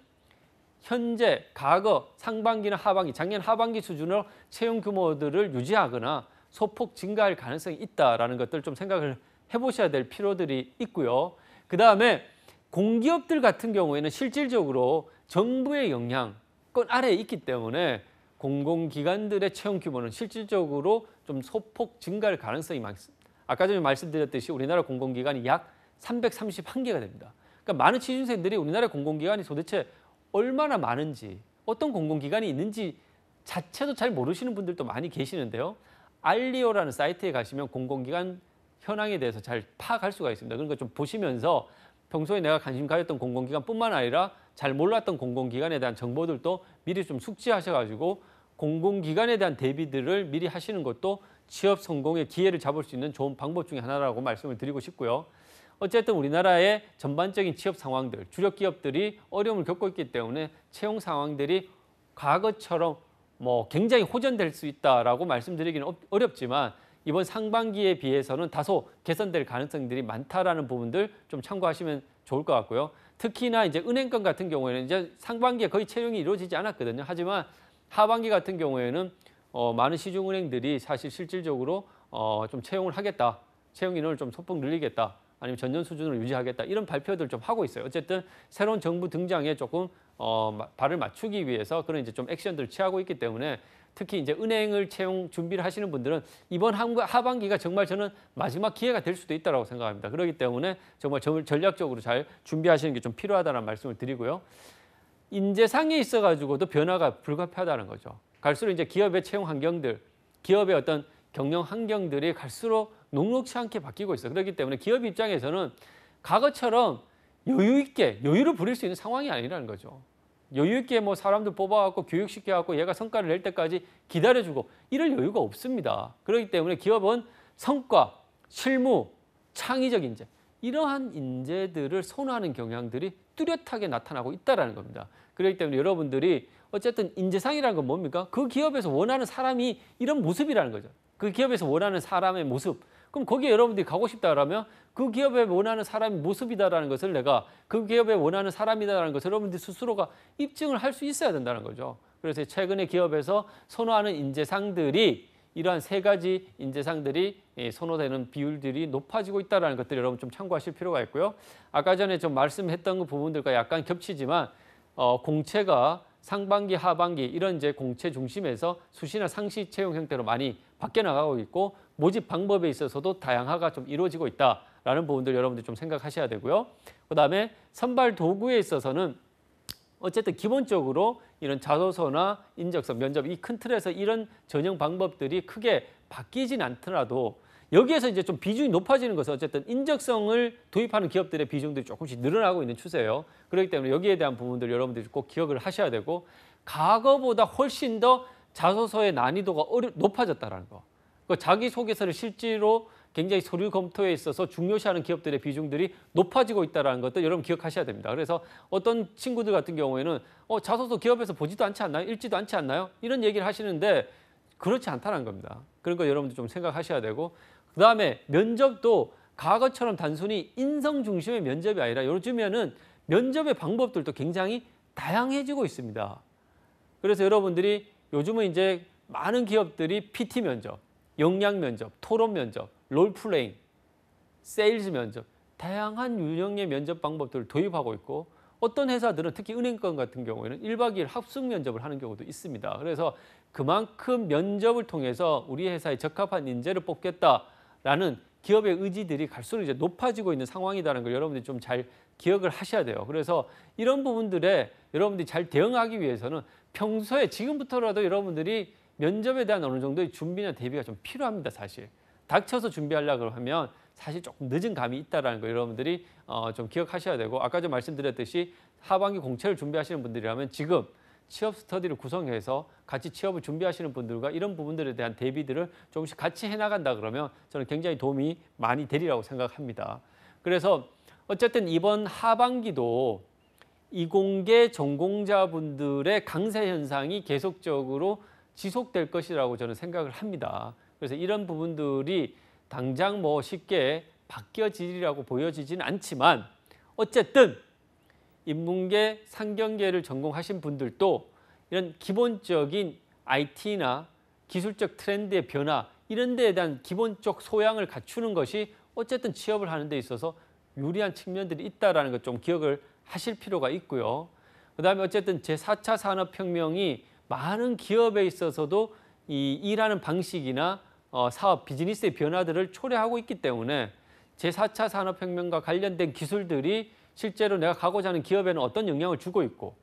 현재, 과거, 상반기나 하반기, 작년 하반기 수준으로 채용 규모들을 유지하거나 소폭 증가할 가능성이 있다라는 것들 좀 생각을 해보셔야 될 필요들이 있고요. 그 다음에 공기업들 같은 경우에는 실질적으로 정부의 영향권 아래에 있기 때문에 공공기관들의 채용 규모는 실질적으로 좀 소폭 증가할 가능성이 많습니다. 아까 전에 말씀드렸듯이 우리나라 공공기관이 약 331개가 됩니다. 그러니까 많은 취준생들이 우리나라 공공기관이 도대체 얼마나 많은지, 어떤 공공기관이 있는지 자체도 잘 모르시는 분들도 많이 계시는데요. 알리오라는 사이트에 가시면 공공기관 현황에 대해서 잘 파악할 수가 있습니다. 그러니까 좀 보시면서 평소에 내가 관심 가졌던 공공기관뿐만 아니라 잘 몰랐던 공공기관에 대한 정보들도 미리 좀 숙지하셔가지고 공공기관에 대한 대비들을 미리 하시는 것도 취업 성공의 기회를 잡을 수 있는 좋은 방법 중에 하나라고 말씀을 드리고 싶고요. 어쨌든 우리나라의 전반적인 취업 상황들, 주력 기업들이 어려움을 겪고 있기 때문에 채용 상황들이 과거처럼 굉장히 호전될 수 있다라고 말씀드리기는 어렵지만 이번 상반기에 비해서는 다소 개선될 가능성들이 많다라는 부분들 좀 참고하시면 좋을 것 같고요. 특히나 이제 은행권 같은 경우에는 이제 상반기에 거의 채용이 이루어지지 않았거든요. 하지만 하반기 같은 경우에는 많은 시중은행들이 사실 실질적으로 좀 채용을 하겠다, 채용 인원을 좀 소폭 늘리겠다, 아니면 전년 수준으로 유지하겠다 이런 발표들 좀 하고 있어요. 어쨌든 새로운 정부 등장에 조금 발을 맞추기 위해서 그런 이제 좀 액션들을 취하고 있기 때문에 특히 이제 은행을 채용 준비를 하시는 분들은 이번 하반기가 정말 저는 마지막 기회가 될 수도 있다고 생각합니다. 그렇기 때문에 정말 전략적으로 잘 준비하시는 게 좀 필요하다는 말씀을 드리고요. 인재상에 있어가지고도 변화가 불가피하다는 거죠. 갈수록 이제 기업의 채용 환경들, 기업의 어떤 경영 환경들이 갈수록 녹록치 않게 바뀌고 있어요. 그렇기 때문에 기업 입장에서는 과거처럼 여유 있게 여유를 부릴 수 있는 상황이 아니라는 거죠. 여유 있게 뭐 사람들 뽑아갖고 교육시켜갖고 얘가 성과를 낼 때까지 기다려주고 이럴 여유가 없습니다. 그렇기 때문에 기업은 성과, 실무, 창의적 인재 이러한 인재들을 선호하는 경향들이 뚜렷하게 나타나고 있다는 겁니다. 그렇기 때문에 여러분들이 어쨌든 인재상이라는 건 뭡니까? 그 기업에서 원하는 사람이 이런 모습이라는 거죠. 그 기업에서 원하는 사람의 모습. 그럼 거기에 여러분들이 가고 싶다라면 그 기업에 원하는 사람의 모습이다라는 것을 내가 그 기업에 원하는 사람이다라는 것을 여러분들이 스스로가 입증을 할 수 있어야 된다는 거죠. 그래서 최근에 기업에서 선호하는 인재상들이 이러한 세 가지 인재상들이 선호되는 비율들이 높아지고 있다는 것들 여러분 좀 참고하실 필요가 있고요. 아까 전에 좀 말씀했던 그 부분들과 약간 겹치지만 공채가 상반기, 하반기 이런 이제 공채 중심에서 수시나 상시 채용 형태로 많이 바뀌어 나가고 있고 모집 방법에 있어서도 다양화가 좀 이루어지고 있다라는 부분들 여러분들 좀 생각하셔야 되고요. 그다음에 선발 도구에 있어서는 어쨌든 기본적으로 이런 자소서나 인적서, 면접 이 큰 틀에서 이런 전형 방법들이 크게 바뀌진 않더라도 여기에서 이제 좀 비중이 높아지는 것은 어쨌든 인적성을 도입하는 기업들의 비중들이 조금씩 늘어나고 있는 추세예요. 그렇기 때문에 여기에 대한 부분들 여러분들이 꼭 기억을 하셔야 되고 과거보다 훨씬 더 자소서의 난이도가 높아졌다는 거. 그 자기소개서를 실제로 굉장히 서류 검토에 있어서 중요시하는 기업들의 비중들이 높아지고 있다는 것도 여러분 기억하셔야 됩니다. 그래서 어떤 친구들 같은 경우에는 자소서 기업에서 보지도 않지 않나요? 읽지도 않지 않나요? 이런 얘기를 하시는데 그렇지 않다는 겁니다. 그런 거 여러분들 좀 생각하셔야 되고 그다음에 면접도 과거처럼 단순히 인성 중심의 면접이 아니라 요즘에는 면접의 방법들도 굉장히 다양해지고 있습니다. 그래서 여러분들이 요즘은 이제 많은 기업들이 PT 면접, 역량 면접, 토론 면접, 롤플레잉, 세일즈 면접 다양한 유형의 면접 방법들을 도입하고 있고 어떤 회사들은 특히 은행권 같은 경우에는 1박 2일 합숙 면접을 하는 경우도 있습니다. 그래서 그만큼 면접을 통해서 우리 회사에 적합한 인재를 뽑겠다라는 기업의 의지들이 갈수록 이제 높아지고 있는 상황이라는 걸 여러분들이 좀 잘 기억을 하셔야 돼요. 그래서 이런 부분들에 여러분들이 잘 대응하기 위해서는 평소에 지금부터라도 여러분들이 면접에 대한 어느 정도의 준비나 대비가 좀 필요합니다. 사실 닥쳐서 준비하려고 하면 사실 조금 늦은 감이 있다는 거 여러분들이 좀 기억하셔야 되고 아까 좀 말씀드렸듯이 하반기 공채를 준비하시는 분들이라면 지금 취업 스터디를 구성해서 같이 취업을 준비하시는 분들과 이런 부분들에 대한 대비들을 조금씩 같이 해나간다 그러면 저는 굉장히 도움이 많이 되리라고 생각합니다. 그래서 어쨌든 이번 하반기도 이공계 전공자분들의 강세 현상이 계속적으로 지속될 것이라고 저는 생각을 합니다. 그래서 이런 부분들이 당장 뭐 쉽게 바뀌어지리라고 보여지지는 않지만 어쨌든 인문계, 상경계를 전공하신 분들도 이런 기본적인 IT나 기술적 트렌드의 변화 이런 데에 대한 기본적 소양을 갖추는 것이 어쨌든 취업을 하는 데 있어서 유리한 측면들이 있다는 것 좀 기억을 하실 필요가 있고요. 그다음에 어쨌든 제4차 산업혁명이 많은 기업에 있어서도 이 일하는 방식이나 사업, 비즈니스의 변화들을 초래하고 있기 때문에 제4차 산업혁명과 관련된 기술들이 실제로 내가 가고자 하는 기업에는 어떤 영향을 주고 있고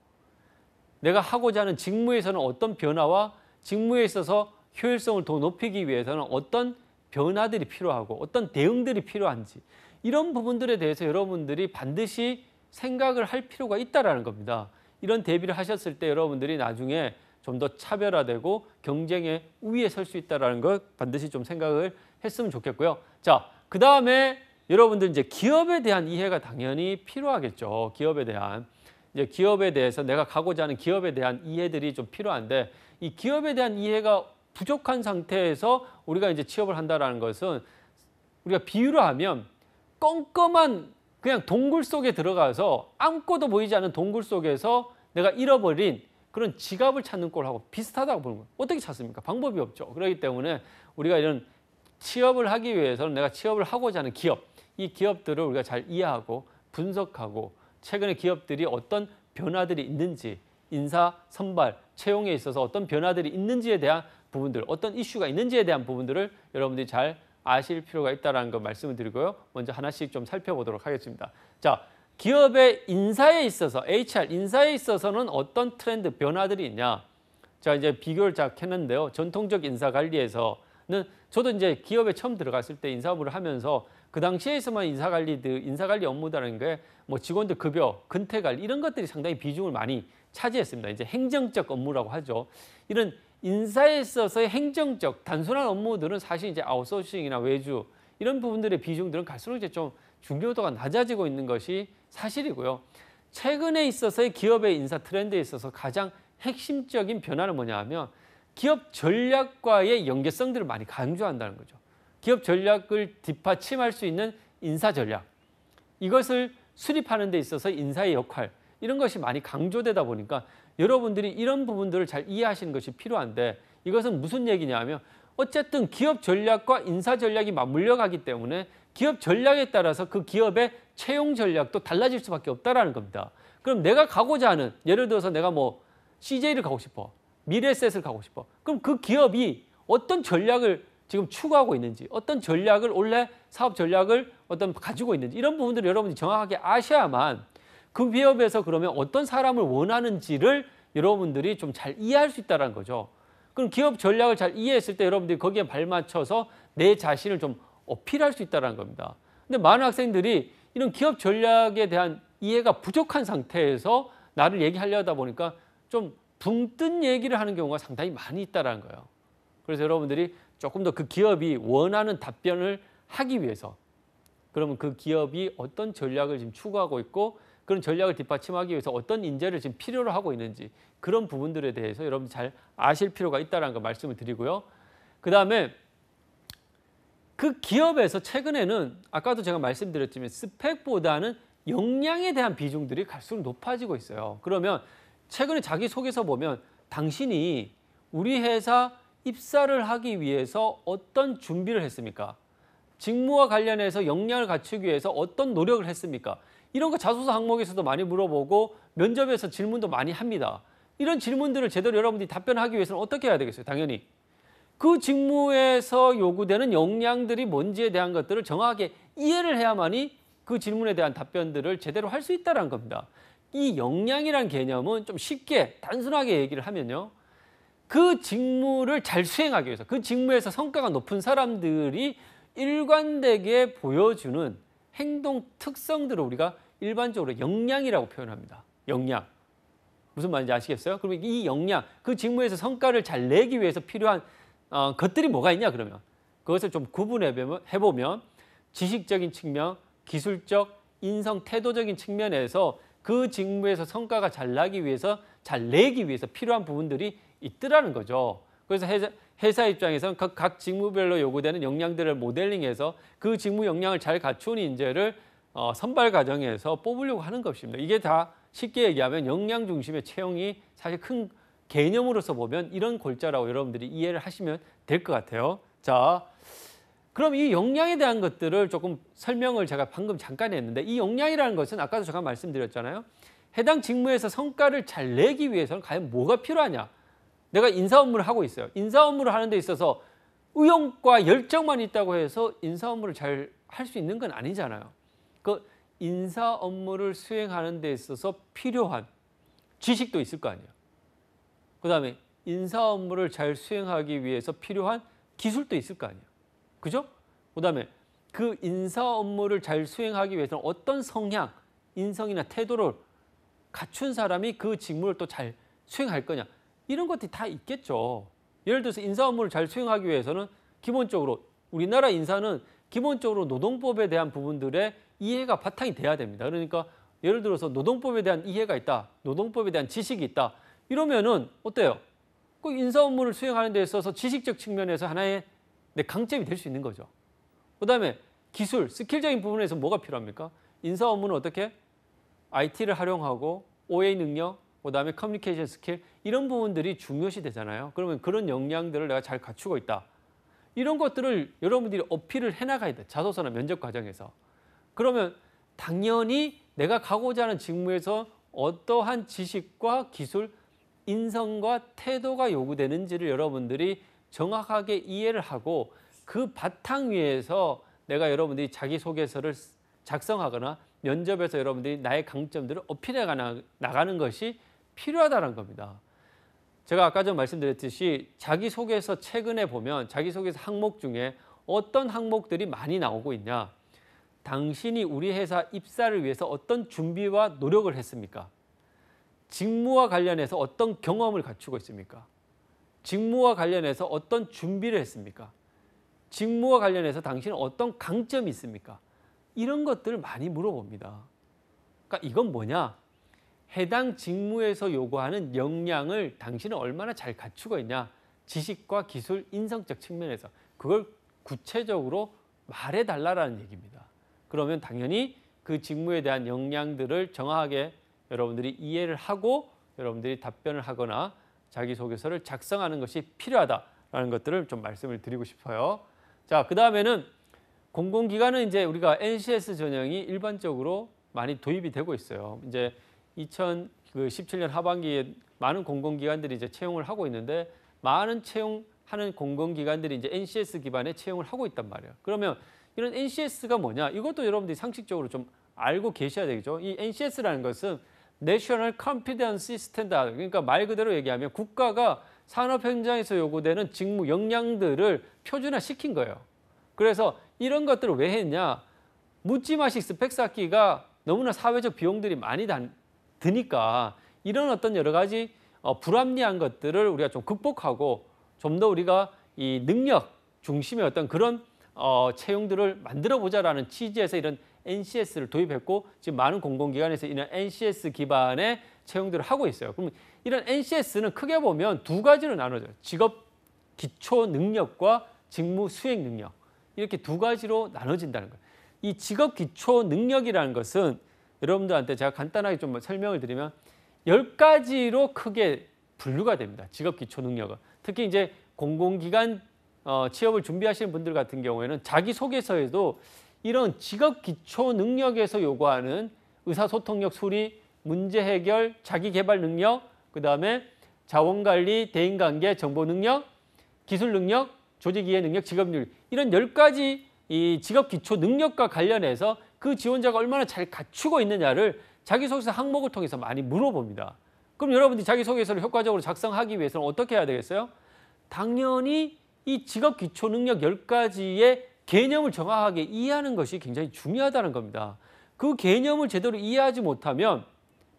내가 하고자 하는 직무에서는 어떤 변화와 직무에 있어서 효율성을 더 높이기 위해서는 어떤 변화들이 필요하고 어떤 대응들이 필요한지 이런 부분들에 대해서 여러분들이 반드시 생각을 할 필요가 있다는 겁니다. 이런 대비를 하셨을 때 여러분들이 나중에 좀 더 차별화되고 경쟁의 우위에 설 수 있다는 것 반드시 좀 생각을 했으면 좋겠고요. 자, 그 다음에 여러분들 이제 기업에 대한 이해가 당연히 필요하겠죠. 기업에 대한 이제 기업에 대해서 내가 가고자 하는 기업에 대한 이해들이 좀 필요한데 이 기업에 대한 이해가 부족한 상태에서 우리가 이제 취업을 한다라는 것은 우리가 비유로 하면 껌껌한 그냥 동굴 속에 들어가서 아무것도 보이지 않는 동굴 속에서 내가 잃어버린 그런 지갑을 찾는 꼴하고 비슷하다고 보는 거예요. 어떻게 찾습니까? 방법이 없죠. 그렇기 때문에 우리가 이런 취업을 하기 위해서는 내가 취업을 하고자 하는 기업, 이 기업들을 우리가 잘 이해하고 분석하고 최근에 기업들이 어떤 변화들이 있는지, 인사, 선발, 채용에 있어서 어떤 변화들이 있는지에 대한 부분들, 어떤 이슈가 있는지에 대한 부분들을 여러분들이 잘 아실 필요가 있다는 걸 말씀을 드리고요. 먼저 하나씩 좀 살펴보도록 하겠습니다. 자, 기업의 인사에 있어서, HR, 인사에 있어서는 어떤 트렌드, 변화들이 있냐. 자, 이제 비교를 쫙 했는데요. 전통적 인사 관리에서는 저도 이제 기업에 처음 들어갔을 때 인사 업무를 하면서 그 당시에서만 인사 관리 업무라는 게 뭐 직원들 급여, 근태 관리 이런 것들이 상당히 비중을 많이 차지했습니다. 이제 행정적 업무라고 하죠. 이런 인사에 있어서의 행정적, 단순한 업무들은 사실 이제 아웃소싱이나 외주 이런 부분들의 비중들은 갈수록 이제 좀 중요도가 낮아지고 있는 것이 사실이고요. 최근에 있어서의 기업의 인사 트렌드에 있어서 가장 핵심적인 변화는 뭐냐 하면 기업 전략과의 연계성들을 많이 강조한다는 거죠. 기업 전략을 뒷받침할 수 있는 인사 전략. 이것을 수립하는 데 있어서 인사의 역할, 이런 것이 많이 강조되다 보니까 여러분들이 이런 부분들을 잘 이해하시는 것이 필요한데 이것은 무슨 얘기냐 하면 어쨌든 기업 전략과 인사 전략이 맞물려 가기 때문에 기업 전략에 따라서 그 기업의 채용 전략도 달라질 수밖에 없다라는 겁니다. 그럼 내가 가고자 하는, 예를 들어서 내가 뭐 CJ를 가고 싶어, 미래셋을 가고 싶어. 그럼 그 기업이 어떤 전략을 지금 추구하고 있는지, 어떤 전략을 원래 사업 전략을 어떤 가지고 있는지 이런 부분들을 여러분이 정확하게 아셔야만 그 기업에서 그러면 어떤 사람을 원하는지를 여러분들이 좀 잘 이해할 수 있다는 거죠. 그럼 기업 전략을 잘 이해했을 때 여러분들이 거기에 발맞춰서 내 자신을 좀 어필할 수 있다는 겁니다. 근데 많은 학생들이 이런 기업 전략에 대한 이해가 부족한 상태에서 나를 얘기하려다 보니까 좀 붕 뜬 얘기를 하는 경우가 상당히 많이 있다는 거예요. 그래서 여러분들이 조금 더 그 기업이 원하는 답변을 하기 위해서, 그러면 그 기업이 어떤 전략을 지금 추구하고 있고 그런 전략을 뒷받침하기 위해서 어떤 인재를 지금 필요로 하고 있는지 그런 부분들에 대해서 여러분 잘 아실 필요가 있다는 거 말씀을 드리고요. 그다음에 그 기업에서 최근에는 아까도 제가 말씀드렸지만 스펙보다는 역량에 대한 비중들이 갈수록 높아지고 있어요. 그러면 최근에 자기소개서 보면 당신이 우리 회사 입사를 하기 위해서 어떤 준비를 했습니까? 직무와 관련해서 역량을 갖추기 위해서 어떤 노력을 했습니까? 이런 거 자소서 항목에서도 많이 물어보고 면접에서 질문도 많이 합니다. 이런 질문들을 제대로 여러분들이 답변하기 위해서는 어떻게 해야 되겠어요? 당연히 그 직무에서 요구되는 역량들이 뭔지에 대한 것들을 정확하게 이해를 해야만이 그 질문에 대한 답변들을 제대로 할 수 있다는 겁니다. 이 역량이라는 개념은 좀 쉽게 단순하게 얘기를 하면요. 그 직무를 잘 수행하기 위해서 그 직무에서 성과가 높은 사람들이 일관되게 보여주는 행동 특성들을 우리가 일반적으로 역량이라고 표현합니다. 역량. 무슨 말인지 아시겠어요? 그러면 이 역량, 그 직무에서 성과를 잘 내기 위해서 필요한 것들이 뭐가 있냐 그러면 그것을 좀 구분해보면 지식적인 측면, 기술적, 인성, 태도적인 측면에서 그 직무에서 성과가 잘 나기 위해서, 잘 내기 위해서 필요한 부분들이 있더라는 거죠. 그래서 회사 입장에서는 각 직무별로 요구되는 역량들을 모델링해서 그 직무 역량을 잘 갖춘 인재를 선발 과정에서 뽑으려고 하는 것입니다. 이게 다 쉽게 얘기하면 역량 중심의 채용이 사실 큰 개념으로서 보면 이런 골자라고 여러분들이 이해를 하시면 될 것 같아요. 자, 그럼 이 역량에 대한 것들을 조금 설명을 제가 방금 잠깐 했는데 이 역량이라는 것은 아까도 제가 말씀드렸잖아요. 해당 직무에서 성과를 잘 내기 위해서는 과연 뭐가 필요하냐? 내가 인사 업무를 하고 있어요. 인사 업무를 하는 데 있어서 의욕과 열정만 있다고 해서 인사 업무를 잘 할 수 있는 건 아니잖아요. 그 인사 업무를 수행하는 데 있어서 필요한 지식도 있을 거 아니에요. 그다음에 인사 업무를 잘 수행하기 위해서 필요한 기술도 있을 거 아니에요. 그죠? 그다음에 그 인사 업무를 잘 수행하기 위해서는 어떤 성향, 인성이나 태도를 갖춘 사람이 그 직무를 또 잘 수행할 거냐. 이런 것들이 다 있겠죠. 예를 들어서 인사 업무를 잘 수행하기 위해서는 기본적으로 우리나라 인사는 기본적으로 노동법에 대한 부분들의 이해가 바탕이 돼야 됩니다. 그러니까 예를 들어서 노동법에 대한 이해가 있다. 노동법에 대한 지식이 있다. 이러면은 어때요? 그 인사 업무를 수행하는 데 있어서 지식적 측면에서 하나의 내 강점이 될 수 있는 거죠. 그다음에 기술, 스킬적인 부분에서 뭐가 필요합니까? 인사 업무는 어떻게? IT를 활용하고 OA 능력, 그다음에 커뮤니케이션 스킬 이런 부분들이 중요시 되잖아요. 그러면 그런 역량들을 내가 잘 갖추고 있다. 이런 것들을 여러분들이 어필을 해나가야 돼. 자소서나 면접 과정에서. 그러면 당연히 내가 가고자 하는 직무에서 어떠한 지식과 기술, 인성과 태도가 요구되는지를 여러분들이 정확하게 이해를 하고 그 바탕 위에서 내가 여러분들이 자기소개서를 작성하거나 면접에서 여러분들이 나의 강점들을 어필해 나가는 것이 필요하다는 겁니다. 제가 아까 전 말씀드렸듯이 자기소개서 최근에 보면 자기소개서 항목 중에 어떤 항목들이 많이 나오고 있냐. 당신이 우리 회사 입사를 위해서 어떤 준비와 노력을 했습니까? 직무와 관련해서 어떤 경험을 갖추고 있습니까? 직무와 관련해서 어떤 준비를 했습니까? 직무와 관련해서 당신은 어떤 강점이 있습니까? 이런 것들을 많이 물어봅니다. 그러니까 이건 뭐냐? 해당 직무에서 요구하는 역량을 당신은 얼마나 잘 갖추고 있냐? 지식과 기술, 인성적 측면에서 그걸 구체적으로 말해달라는 얘기입니다. 그러면 당연히 그 직무에 대한 역량들을 정확하게 여러분들이 이해를 하고 여러분들이 답변을 하거나 자기소개서를 작성하는 것이 필요하다라는 것들을 좀 말씀을 드리고 싶어요. 자, 그 다음에는 공공기관은 이제 우리가 NCS 전형이 일반적으로 많이 도입이 되고 있어요. 이제 2017년 하반기에 많은 공공기관들이 이제 채용을 하고 있는데 많은 채용하는 공공기관들이 이제 NCS 기반의 채용을 하고 있단 말이에요. 그러면 이런 NCS가 뭐냐? 이것도 여러분들이 상식적으로 좀 알고 계셔야 되겠죠. 이 NCS라는 것은 National Competency Standard, 그러니까 말 그대로 얘기하면 국가가 산업 현장에서 요구되는 직무 역량들을 표준화시킨 거예요. 그래서 이런 것들을 왜 했냐? 묻지마식 스펙 쌓기가 너무나 사회적 비용들이 많이 드니까 이런 어떤 여러 가지 불합리한 것들을 우리가 좀 극복하고 좀 더 우리가 이 능력 중심의 어떤 그런 채용들을 만들어 보자라는 취지에서 이런 NCS를 도입했고 지금 많은 공공기관에서 이런 NCS 기반의 채용들을 하고 있어요. 그러면 이런 NCS는 크게 보면 두 가지로 나눠져요. 직업 기초 능력과 직무 수행 능력. 이렇게 두 가지로 나눠진다는 거예요. 이 직업 기초 능력이라는 것은 여러분들한테 제가 간단하게 좀 설명을 드리면 10가지로 크게 분류가 됩니다. 직업 기초 능력은. 특히 이제 공공기관 취업을 준비하시는 분들 같은 경우에는 자기소개서에도 이런 직업 기초 능력에서 요구하는 의사소통력 수리, 문제 해결, 자기개발 능력, 그다음에 자원관리, 대인관계, 정보 능력, 기술 능력, 조직이해 능력, 직업 능력 이런 10가지 이 직업 기초 능력과 관련해서 그 지원자가 얼마나 잘 갖추고 있느냐를 자기소개서 항목을 통해서 많이 물어봅니다. 그럼 여러분들이 자기소개서를 효과적으로 작성하기 위해서는 어떻게 해야 되겠어요? 당연히 이 직업 기초 능력 10가지의 개념을 정확하게 이해하는 것이 굉장히 중요하다는 겁니다. 그 개념을 제대로 이해하지 못하면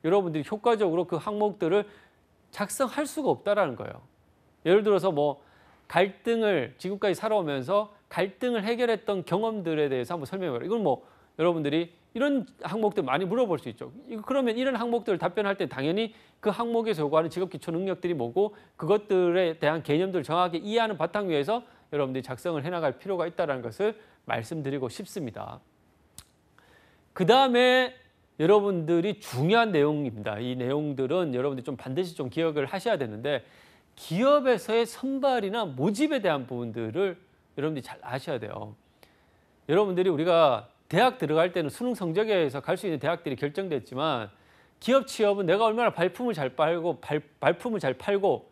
여러분들이 효과적으로 그 항목들을 작성할 수가 없다는 거예요. 예를 들어서 뭐 갈등을 지금까지 살아오면서 갈등을 해결했던 경험들에 대해서 한번 설명해봐요. 이건 뭐 여러분들이 이런 항목들 많이 물어볼 수 있죠. 그러면 이런 항목들을 답변할 때 당연히 그 항목에서 요구하는 직업 기초 능력들이 뭐고 그것들에 대한 개념들을 정확하게 이해하는 바탕 위에서 여러분들이 작성을 해나갈 필요가 있다는 것을 말씀드리고 싶습니다. 그 다음에 여러분들이 중요한 내용입니다. 이 내용들은 여러분들이 좀 반드시 좀 기억을 하셔야 되는데 기업에서의 선발이나 모집에 대한 부분들을 여러분들이 잘 아셔야 돼요. 여러분들이 우리가 대학 들어갈 때는 수능 성적에서 갈 수 있는 대학들이 결정됐지만 기업 취업은 내가 얼마나 발품을 잘 팔고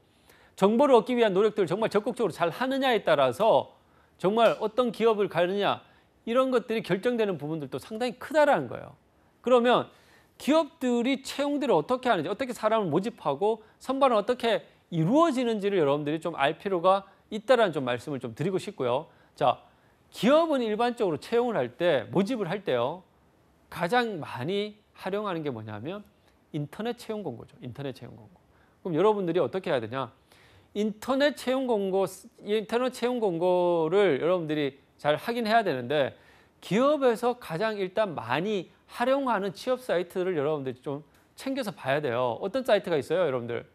정보를 얻기 위한 노력들을 정말 적극적으로 잘 하느냐에 따라서 정말 어떤 기업을 가느냐 이런 것들이 결정되는 부분들도 상당히 크다라는 거예요. 그러면 기업들이 채용들을 어떻게 하는지, 어떻게 사람을 모집하고 선발은 어떻게 이루어지는지를 여러분들이 좀 알 필요가 있다라는 좀 말씀을 좀 드리고 싶고요. 자, 기업은 일반적으로 채용을 할 때, 모집을 할 때요. 가장 많이 활용하는 게 뭐냐면 인터넷 채용 공고죠. 인터넷 채용 공고. 그럼 여러분들이 어떻게 해야 되냐? 인터넷 채용 공고를 여러분들이 잘 확인해야 되는데 기업에서 가장 일단 많이 활용하는 취업 사이트를 여러분들이 좀 챙겨서 봐야 돼요. 어떤 사이트가 있어요, 여러분들?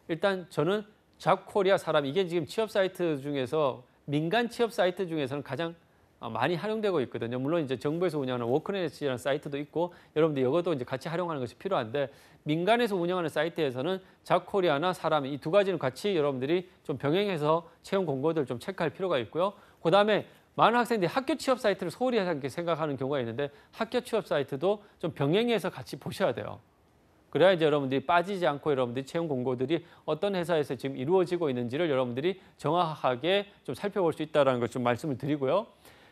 일단 저는 잡코리아, 사람, 이게 지금 취업 사이트 중에서 민간 취업 사이트 중에서는 가장 많이 활용되고 있거든요. 물론 이제 정부에서 운영하는 워크넷이라는 사이트도 있고 여러분들 이것도 이제 같이 활용하는 것이 필요한데 민간에서 운영하는 사이트에서는 잡코리아나 사람 이 두 가지는 같이 여러분들이 좀 병행해서 채용 공고들 좀 체크할 필요가 있고요. 그다음에 많은 학생들이 학교 취업 사이트를 소홀히 생각하는 경우가 있는데 학교 취업 사이트도 좀 병행해서 같이 보셔야 돼요. 그래야 이제 여러분들이 빠지지 않고 여러분들이 채용 공고들이 어떤 회사에서 지금 이루어지고 있는지를 여러분들이 정확하게 좀 살펴볼 수 있다는 걸 좀 말씀을 드리고요.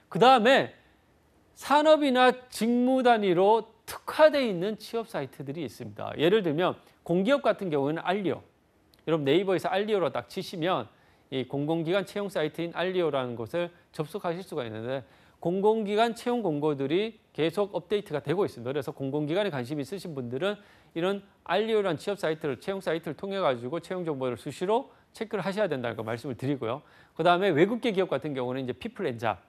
그다음에 산업이나 직무 단위로 특화되어 있는 취업 사이트들이 있습니다. 예를 들면 공기업 같은 경우에는 알리오. 여러분 네이버에서 알리오로 딱 치시면 이 공공기관 채용 사이트인 알리오라는 곳을 접속하실 수가 있는데 공공기관 채용 공고들이 계속 업데이트가 되고 있습니다. 그래서 공공기관에 관심이 있으신 분들은 이런 알리오라는 취업 사이트를 채용 사이트를 통해 가지고 채용 정보를 수시로 체크를 하셔야 된다는 거 말씀을 드리고요. 그다음에 외국계 기업 같은 경우는 이제 피플앤잡.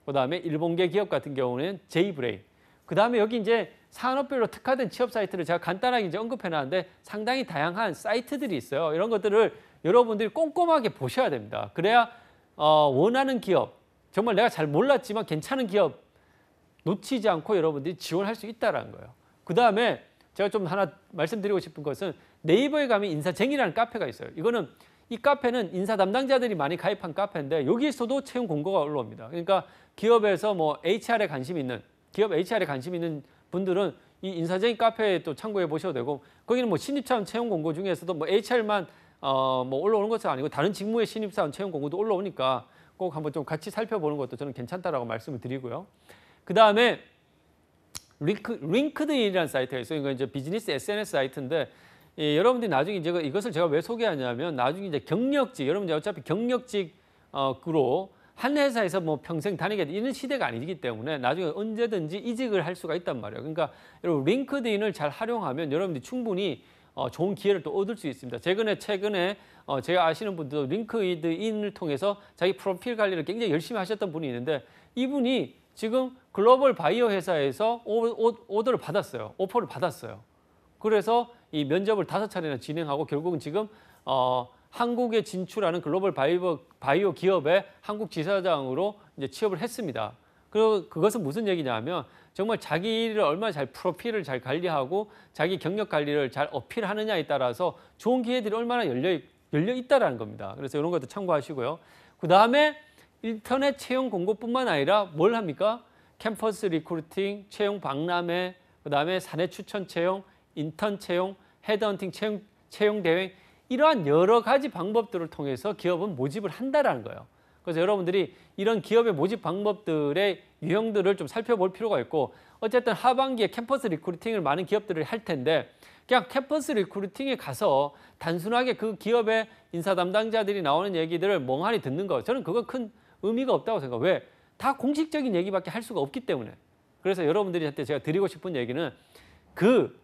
그다음에 일본계 기업 같은 경우는 제이브레인. 그다음에 여기 이제 산업별로 특화된 취업 사이트를 제가 간단하게 이제 언급해 놨는데 상당히 다양한 사이트들이 있어요. 이런 것들을 여러분들이 꼼꼼하게 보셔야 됩니다. 그래야 원하는 기업, 정말 내가 잘 몰랐지만 괜찮은 기업 놓치지 않고 여러분들이 지원할 수 있다는 거예요. 그다음에 제가 좀 하나 말씀드리고 싶은 것은 네이버에 가면 인사쟁이라는 카페가 있어요. 이 카페는 인사 담당자들이 많이 가입한 카페인데 여기에서도 채용 공고가 올라옵니다. 그러니까 기업에서 뭐 HR에 관심 있는 기업 HR에 관심 있는 분들은 이 인사쟁이 카페에 또 참고해 보셔도 되고 거기는 뭐 신입사원 채용 공고 중에서도 뭐 HR만 뭐 올라오는 것은 아니고 다른 직무의 신입사원 채용 공고도 올라오니까 꼭 한번 좀 같이 살펴보는 것도 저는 괜찮다라고 말씀을 드리고요. 그 다음에 링크드인이라는 사이트가 있어요. 이거 이제 비즈니스 SNS 사이트인데 여러분들이 나중에 이제 이것을 제가 왜 소개하냐면 나중에 이제 경력직, 여러분들 어차피 경력직으로 한 회사에서 뭐 평생 다니게 이런 시대가 아니기 때문에 나중에 언제든지 이직을 할 수가 있단 말이에요. 그러니까 여러분 링크드인을 잘 활용하면 여러분들이 충분히 좋은 기회를 또 얻을 수 있습니다. 최근에 제가 아시는 분들도 링크드인을 통해서 자기 프로필 관리를 굉장히 열심히 하셨던 분이 있는데 이분이 지금 글로벌 바이오 회사에서 오더를 받았어요. 오퍼를 받았어요. 그래서 이 면접을 5차례나 진행하고 결국은 지금 한국에 진출하는 글로벌 바이오 기업의 한국 지사장으로 이제 취업을 했습니다. 그리고 그것은 무슨 얘기냐면 정말 자기를 얼마나 잘 프로필을 잘 관리하고 자기 경력 관리를 잘 어필하느냐에 따라서 좋은 기회들이 얼마나 열려 있다라는 겁니다. 그래서 이런 것도 참고하시고요. 그 다음에 인터넷 채용 공고뿐만 아니라 뭘 합니까? 캠퍼스 리크루팅, 채용 박람회, 그 다음에 사내 추천 채용, 인턴 채용, 헤드헌팅 채용 대회 이러한 여러 가지 방법들을 통해서 기업은 모집을 한다라는 거예요. 그래서 여러분들이 이런 기업의 모집 방법들의 유형들을 좀 살펴볼 필요가 있고 어쨌든 하반기에 캠퍼스 리크루팅을 많은 기업들이 할 텐데 그냥 캠퍼스 리크루팅에 가서 단순하게 그 기업의 인사 담당자들이 나오는 얘기들을 멍하니 듣는 거 저는 그거 큰 의미가 없다고 생각해요. 왜? 다 공식적인 얘기밖에 할 수가 없기 때문에. 그래서 여러분들한테 제가 드리고 싶은 얘기는 그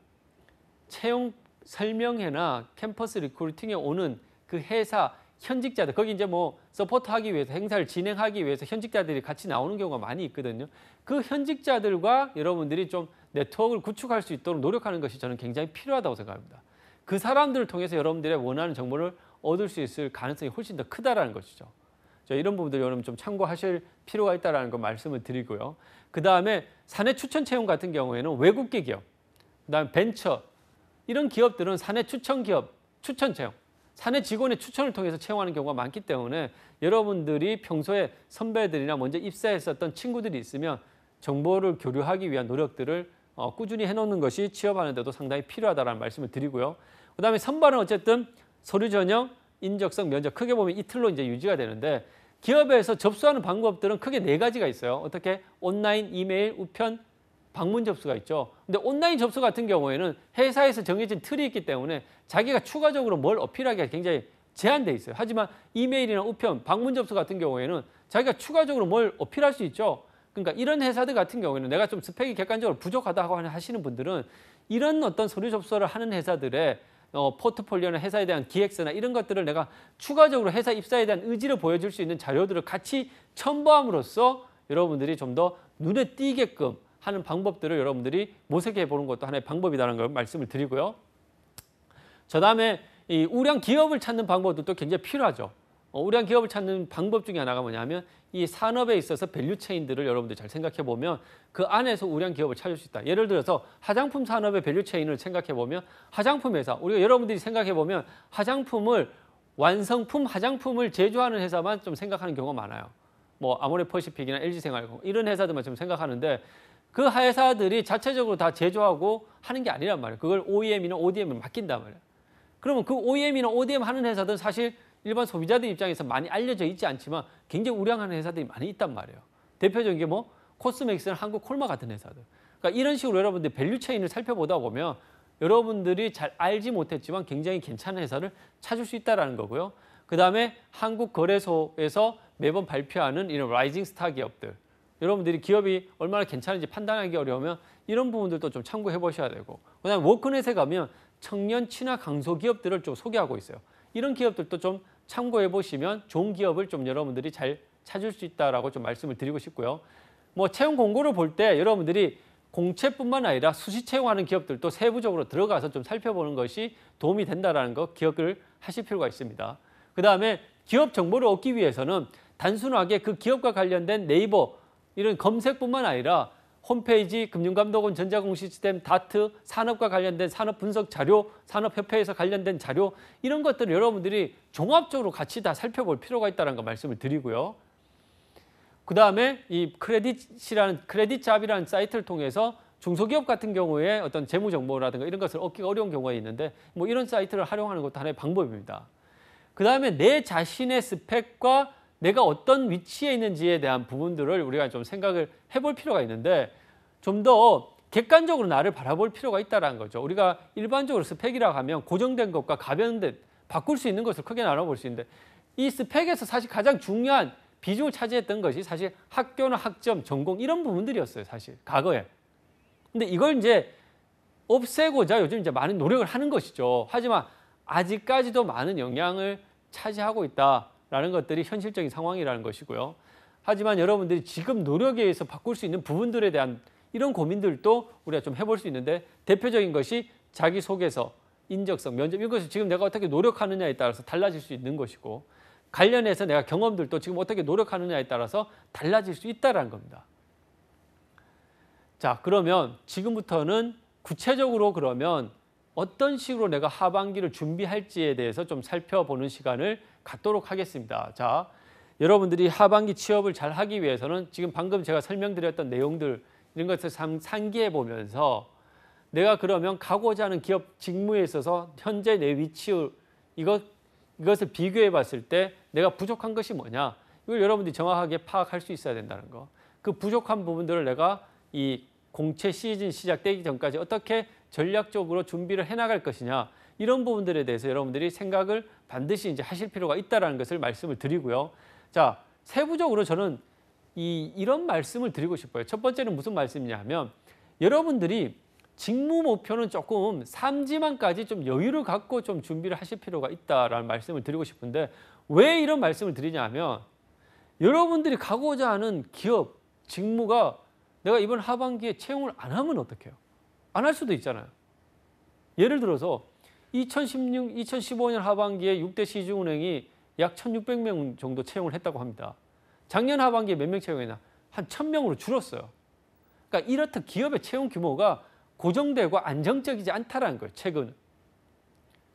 채용 설명회나 캠퍼스 리크루팅에 오는 그 회사 현직자들, 거기 이제 뭐 서포트하기 위해서 행사를 진행하기 위해서 현직자들이 같이 나오는 경우가 많이 있거든요. 그 현직자들과 여러분들이 좀 네트워크를 구축할 수 있도록 노력하는 것이 저는 굉장히 필요하다고 생각합니다. 그 사람들을 통해서 여러분들의 원하는 정보를 얻을 수 있을 가능성이 훨씬 더 크다라는 것이죠. 이런 부분들 여러분 좀 참고하실 필요가 있다는 거 말씀을 드리고요. 그 다음에 사내 추천 채용 같은 경우에는 외국계 기업, 그 다음에 벤처 이런 기업들은 사내 추천 기업, 추천 채용, 사내 직원의 추천을 통해서 채용하는 경우가 많기 때문에 여러분들이 평소에 선배들이나 먼저 입사했었던 친구들이 있으면 정보를 교류하기 위한 노력들을 꾸준히 해놓는 것이 취업하는 데도 상당히 필요하다는 말씀을 드리고요. 그 다음에 선발은 어쨌든 서류 전형, 인적성, 면접 크게 보면 이틀로 이제 유지가 되는데 기업에서 접수하는 방법들은 크게 4가지가 있어요. 어떻게? 온라인, 이메일, 우편, 방문 접수가 있죠. 근데 온라인 접수 같은 경우에는 회사에서 정해진 틀이 있기 때문에 자기가 추가적으로 뭘 어필하기가 굉장히 제한돼 있어요. 하지만 이메일이나 우편, 방문 접수 같은 경우에는 자기가 추가적으로 뭘 어필할 수 있죠. 그러니까 이런 회사들 같은 경우에는 내가 좀 스펙이 객관적으로 부족하다고 하시는 분들은 이런 어떤 서류 접수를 하는 회사들의 포트폴리오나 회사에 대한 기획서나 이런 것들을 내가 추가적으로 회사 입사에 대한 의지를 보여줄 수 있는 자료들을 같이 첨부함으로써 여러분들이 좀 더 눈에 띄게끔 하는 방법들을 여러분들이 모색해 보는 것도 하나의 방법이라는 걸 말씀을 드리고요. 그 다음에 이 우량 기업을 찾는 방법도 또 굉장히 필요하죠. 우량 기업을 찾는 방법 중에 하나가 뭐냐면 이 산업에 있어서 밸류 체인들을 여러분들 잘 생각해 보면 그 안에서 우량 기업을 찾을 수 있다. 예를 들어서 화장품 산업의 밸류 체인을 생각해 보면 화장품 회사, 우리가 여러분들이 생각해 보면 화장품을 완성품 화장품을 제조하는 회사만 좀 생각하는 경우가 많아요. 뭐 아모레퍼시픽이나 LG생활 이런 회사들만 좀 생각하는데 그 회사들이 자체적으로 다 제조하고 하는 게 아니란 말이에요. 그걸 OEM이나 ODM을 맡긴단 말이에요. 그러면 그 OEM이나 ODM 하는 회사들은 사실 일반 소비자들 입장에서 많이 알려져 있지 않지만 굉장히 우량한 회사들이 많이 있단 말이에요. 대표적인 게 뭐 코스맥스나 한국 콜마 같은 회사들. 그러니까 이런 식으로 여러분들 밸류 체인을 살펴보다 보면 여러분들이 잘 알지 못했지만 굉장히 괜찮은 회사를 찾을 수 있다는 거고요. 그다음에 한국거래소에서 매번 발표하는 이런 라이징 스타 기업들. 여러분들이 기업이 얼마나 괜찮은지 판단하기 어려우면 이런 부분들도 좀 참고해 보셔야 되고, 그다음에 워크넷에 가면 청년 친화 강소 기업들을 좀 소개하고 있어요. 이런 기업들도 좀 참고해 보시면 좋은 기업을 좀 여러분들이 잘 찾을 수 있다라고 좀 말씀을 드리고 싶고요. 뭐 채용 공고를 볼 때 여러분들이 공채뿐만 아니라 수시 채용하는 기업들도 세부적으로 들어가서 좀 살펴보는 것이 도움이 된다는 거 기억을 하실 필요가 있습니다. 그다음에 기업 정보를 얻기 위해서는 단순하게 그 기업과 관련된 네이버 이런 검색뿐만 아니라 홈페이지, 금융감독원, 전자공시스템, 다트, 산업과 관련된 산업 분석 자료, 산업협회에서 관련된 자료 이런 것들을 여러분들이 종합적으로 같이 다 살펴볼 필요가 있다는 거 말씀을 드리고요. 그다음에 이 크레딧잡이라는 사이트를 통해서 중소기업 같은 경우에 어떤 재무 정보라든가 이런 것을 얻기가 어려운 경우가 있는데 뭐 이런 사이트를 활용하는 것도 하나의 방법입니다. 그다음에 내 자신의 스펙과 내가 어떤 위치에 있는지에 대한 부분들을 우리가 좀 생각을 해볼 필요가 있는데 좀 더 객관적으로 나를 바라볼 필요가 있다는 거죠. 우리가 일반적으로 스펙이라고 하면 고정된 것과 가변된 바꿀 수 있는 것을 크게 나눠볼 수 있는데 이 스펙에서 사실 가장 중요한 비중을 차지했던 것이 사실 학교나 학점, 전공 이런 부분들이었어요. 사실 과거에. 근데 이걸 이제 없애고자 요즘 이제 많은 노력을 하는 것이죠. 하지만 아직까지도 많은 영향을 차지하고 있다라는 것들이 현실적인 상황이라는 것이고요. 하지만 여러분들이 지금 노력에 의해서 바꿀 수 있는 부분들에 대한 이런 고민들도 우리가 좀 해볼 수 있는데 대표적인 것이 자기소개서, 인적성, 면접 이것을 지금 내가 어떻게 노력하느냐에 따라서 달라질 수 있는 것이고 관련해서 내가 경험들도 지금 어떻게 노력하느냐에 따라서 달라질 수 있다는 겁니다. 자, 그러면 지금부터는 구체적으로 그러면 어떤 식으로 내가 하반기를 준비할지에 대해서 좀 살펴보는 시간을 갖도록 하겠습니다. 자, 여러분들이 하반기 취업을 잘 하기 위해서는 지금 방금 제가 설명드렸던 내용들 이런 것을 상기해 보면서 내가 그러면 가고자 하는 기업 직무에 있어서 현재 내 위치 이것을 비교해 봤을 때 내가 부족한 것이 뭐냐 이걸 여러분들이 정확하게 파악할 수 있어야 된다는 거. 그 부족한 부분들을 내가 이 공채 시즌 시작되기 전까지 어떻게 전략적으로 준비를 해나갈 것이냐 이런 부분들에 대해서 여러분들이 생각을 반드시 이제 하실 필요가 있다는 것을 말씀을 드리고요. 자, 세부적으로 저는 이런 말씀을 드리고 싶어요. 첫 번째는 무슨 말씀이냐 하면 여러분들이 직무 목표는 조금 삼지만까지 좀 여유를 갖고 좀 준비를 하실 필요가 있다라는 말씀을 드리고 싶은데 왜 이런 말씀을 드리냐 하면 여러분들이 가고자 하는 기업, 직무가 내가 이번 하반기에 채용을 안 하면 어떡해요? 안 할 수도 있잖아요. 예를 들어서 2015년 하반기에 6대 시중은행이 약 1,600명 정도 채용을 했다고 합니다. 작년 하반기에 몇 명 채용했나? 한 1,000명으로 줄었어요. 그러니까 이렇듯 기업의 채용 규모가 고정되고 안정적이지 않다는 거예요. 최근은.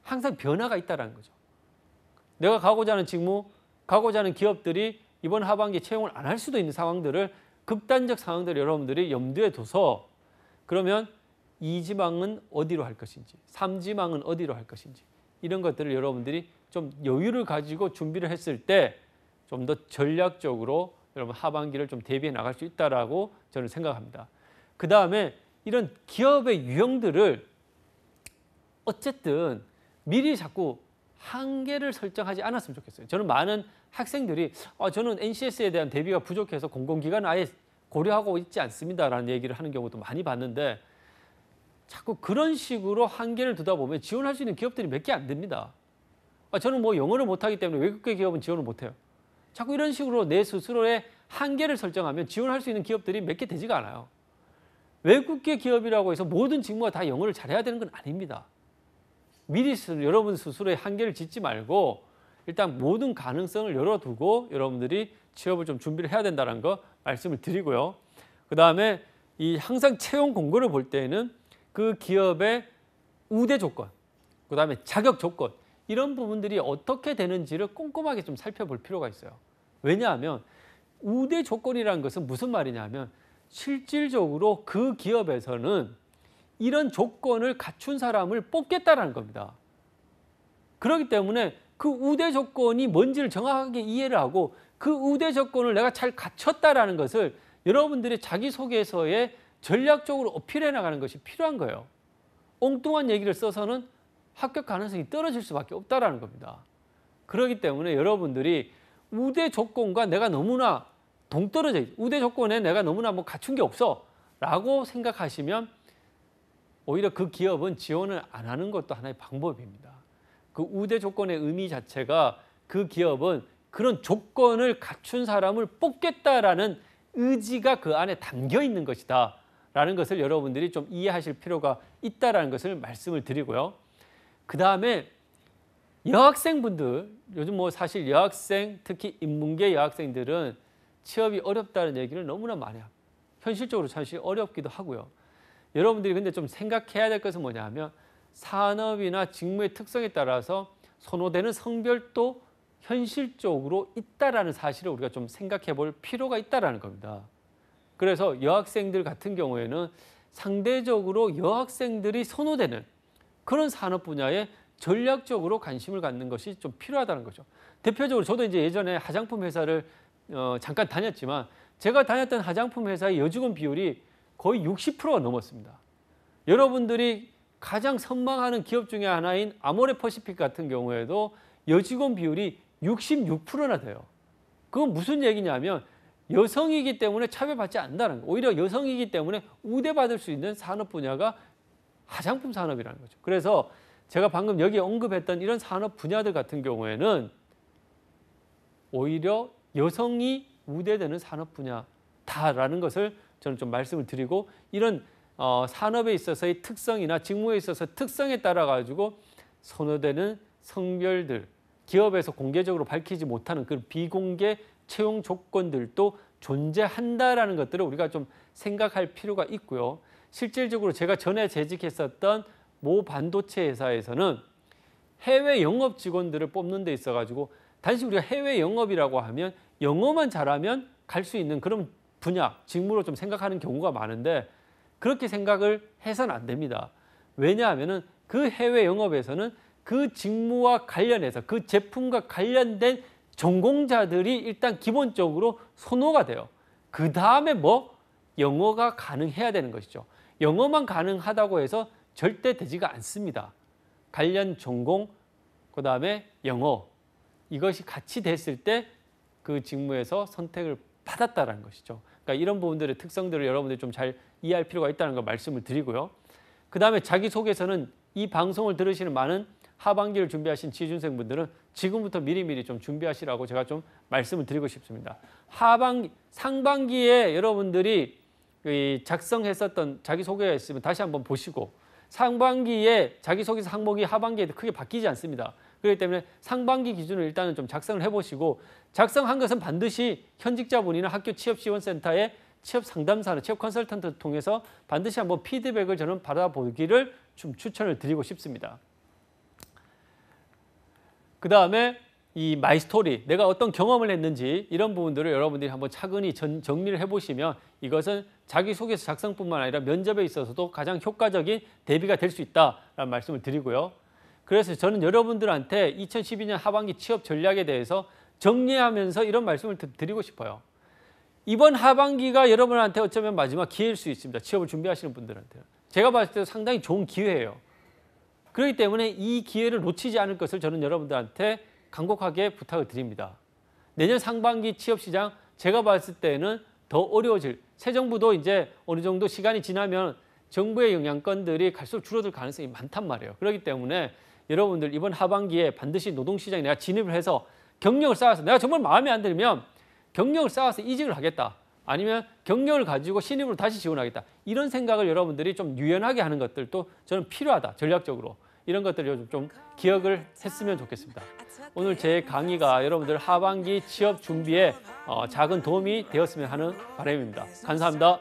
항상 변화가 있다는 거죠. 내가 가고자 하는 직무, 가고자 하는 기업들이 이번 하반기에 채용을 안 할 수도 있는 상황들을 극단적 상황들을 여러분들이 염두에 둬서 그러면 2지망은 어디로 할 것인지 3지망은 어디로 할 것인지 이런 것들을 여러분들이 좀 여유를 가지고 준비를 했을 때 좀 더 전략적으로 여러분 하반기를 좀 대비해 나갈 수 있다라고 저는 생각합니다. 그 다음에 이런 기업의 유형들을 어쨌든 미리 자꾸 한계를 설정하지 않았으면 좋겠어요. 저는 많은 학생들이 저는 NCS에 대한 대비가 부족해서 공공기관 아예 고려하고 있지 않습니다라는 얘기를 하는 경우도 많이 봤는데 자꾸 그런 식으로 한계를 두다 보면 지원할 수 있는 기업들이 몇 개 안 됩니다. 저는 뭐 영어를 못하기 때문에 외국계 기업은 지원을 못해요. 자꾸 이런 식으로 내 스스로의 한계를 설정하면 지원할 수 있는 기업들이 몇 개 되지가 않아요. 외국계 기업이라고 해서 모든 직무가 다 영어를 잘해야 되는 건 아닙니다. 미리 여러분 스스로의 한계를 짓지 말고 일단 모든 가능성을 열어두고 여러분들이 취업을 좀 준비를 해야 된다는 거 말씀을 드리고요. 그다음에 이 항상 채용 공고를 볼 때에는 그 기업의 우대 조건, 그다음에 자격 조건 이런 부분들이 어떻게 되는지를 꼼꼼하게 좀 살펴볼 필요가 있어요. 왜냐하면 우대 조건이라는 것은 무슨 말이냐면 실질적으로 그 기업에서는 이런 조건을 갖춘 사람을 뽑겠다라는 겁니다. 그렇기 때문에 그 우대 조건이 뭔지를 정확하게 이해를 하고 그 우대 조건을 내가 잘 갖췄다라는 것을 여러분들이 자기소개서에 전략적으로 어필해 나가는 것이 필요한 거예요. 엉뚱한 얘기를 써서는 합격 가능성이 떨어질 수밖에 없다라는 겁니다. 그렇기 때문에 여러분들이 우대 조건과 내가 너무나 동떨어져 있어. 우대 조건에 내가 너무나 뭐 갖춘 게 없어 라고 생각하시면 오히려 그 기업은 지원을 안 하는 것도 하나의 방법입니다. 그 우대 조건의 의미 자체가 그 기업은 그런 조건을 갖춘 사람을 뽑겠다라는 의지가 그 안에 담겨 있는 것이다 라는 것을 여러분들이 좀 이해하실 필요가 있다라는 것을 말씀을 드리고요. 그 다음에 여학생분들, 요즘 뭐 사실 여학생, 특히 인문계 여학생들은 취업이 어렵다는 얘기를 너무나 많이 합니다. 현실적으로 사실 어렵기도 하고요. 여러분들이 근데 좀 생각해야 될 것은 뭐냐 하면 산업이나 직무의 특성에 따라서 선호되는 성별도 현실적으로 있다라는 사실을 우리가 좀 생각해 볼 필요가 있다라는 겁니다. 그래서 여학생들 같은 경우에는 상대적으로 여학생들이 선호되는 그런 산업 분야에 전략적으로 관심을 갖는 것이 좀 필요하다는 거죠. 대표적으로 저도 이제 예전에 화장품 회사를 잠깐 다녔지만 제가 다녔던 화장품 회사의 여직원 비율이 거의 60%가 넘었습니다. 여러분들이 가장 선망하는 기업 중에 하나인 아모레퍼시픽 같은 경우에도 여직원 비율이 66%나 돼요. 그건 무슨 얘기냐면 여성이기 때문에 차별받지 않는다는 거예요. 오히려 여성이기 때문에 우대받을 수 있는 산업 분야가 화장품 산업이라는 거죠. 그래서 제가 방금 여기 언급했던 이런 산업 분야들 같은 경우에는 오히려 여성이 우대되는 산업 분야다라는 것을 저는 좀 말씀을 드리고 이런 산업에 있어서의 특성이나 직무에 있어서 특성에 따라 가지고 선호되는 성별들, 기업에서 공개적으로 밝히지 못하는 그 비공개 채용 조건들도 존재한다라는 것들을 우리가 좀 생각할 필요가 있고요. 실질적으로 제가 전에 재직했었던 모 반도체 회사에서는 해외 영업 직원들을 뽑는 데 있어 가지고 단지 우리가 해외 영업이라고 하면 영어만 잘하면 갈 수 있는 그런 분야, 직무로 좀 생각하는 경우가 많은데 그렇게 생각을 해서는 안 됩니다. 왜냐하면 그 해외 영업에서는 그 직무와 관련해서 그 제품과 관련된 전공자들이 일단 기본적으로 선호가 돼요. 그 다음에 뭐 영어가 가능해야 되는 것이죠. 영어만 가능하다고 해서 절대 되지가 않습니다. 관련 전공, 그 다음에 영어 이것이 같이 됐을 때 그 직무에서 선택을 받았다는 것이죠. 그러니까 이런 부분들의 특성들을 여러분들이 좀 잘 이해할 필요가 있다는 걸 말씀을 드리고요. 그 다음에 자기소개서는 이 방송을 들으시는 많은 하반기를 준비하신 취준생분들은 지금부터 미리미리 좀 준비하시라고 제가 좀 말씀을 드리고 싶습니다. 상반기에 여러분들이 작성했었던 자기소개가 있으면 다시 한번 보시고 상반기에 자기소개서 항목이 하반기에 크게 바뀌지 않습니다. 그렇기 때문에 상반기 기준으로 일단은 좀 작성을 해보시고 작성한 것은 반드시 현직자분이나 학교 취업지원센터의 취업상담사나 취업 컨설턴트를 통해서 반드시 한번 피드백을 저는 받아보기를 좀 추천을 드리고 싶습니다. 그 다음에 이 마이스토리, 내가 어떤 경험을 했는지 이런 부분들을 여러분들이 한번 차근히 정리를 해보시면 이것은 자기소개서 작성뿐만 아니라 면접에 있어서도 가장 효과적인 대비가 될 수 있다라는 말씀을 드리고요. 그래서 저는 여러분들한테 2012년 하반기 취업 전략에 대해서 정리하면서 이런 말씀을 드리고 싶어요. 이번 하반기가 여러분한테 어쩌면 마지막 기회일 수 있습니다. 취업을 준비하시는 분들한테는. 제가 봤을 때 상당히 좋은 기회예요. 그렇기 때문에 이 기회를 놓치지 않을 것을 저는 여러분들한테 간곡하게 부탁을 드립니다. 내년 상반기 취업시장 제가 봤을 때는 더 어려워질, 새 정부도 이제 어느 정도 시간이 지나면 정부의 영향권들이 갈수록 줄어들 가능성이 많단 말이에요. 그렇기 때문에 여러분들 이번 하반기에 반드시 노동시장에 내가 진입을 해서 경력을 쌓아서 내가 정말 마음에 안 들면 경력을 쌓아서 이직을 하겠다. 아니면 경력을 가지고 신입으로 다시 지원하겠다. 이런 생각을 여러분들이 좀 유연하게 하는 것들도 저는 필요하다. 전략적으로. 이런 것들을 좀 기억을 했으면 좋겠습니다. 오늘 제 강의가 여러분들 하반기 취업 준비에 작은 도움이 되었으면 하는 바람입니다. 감사합니다.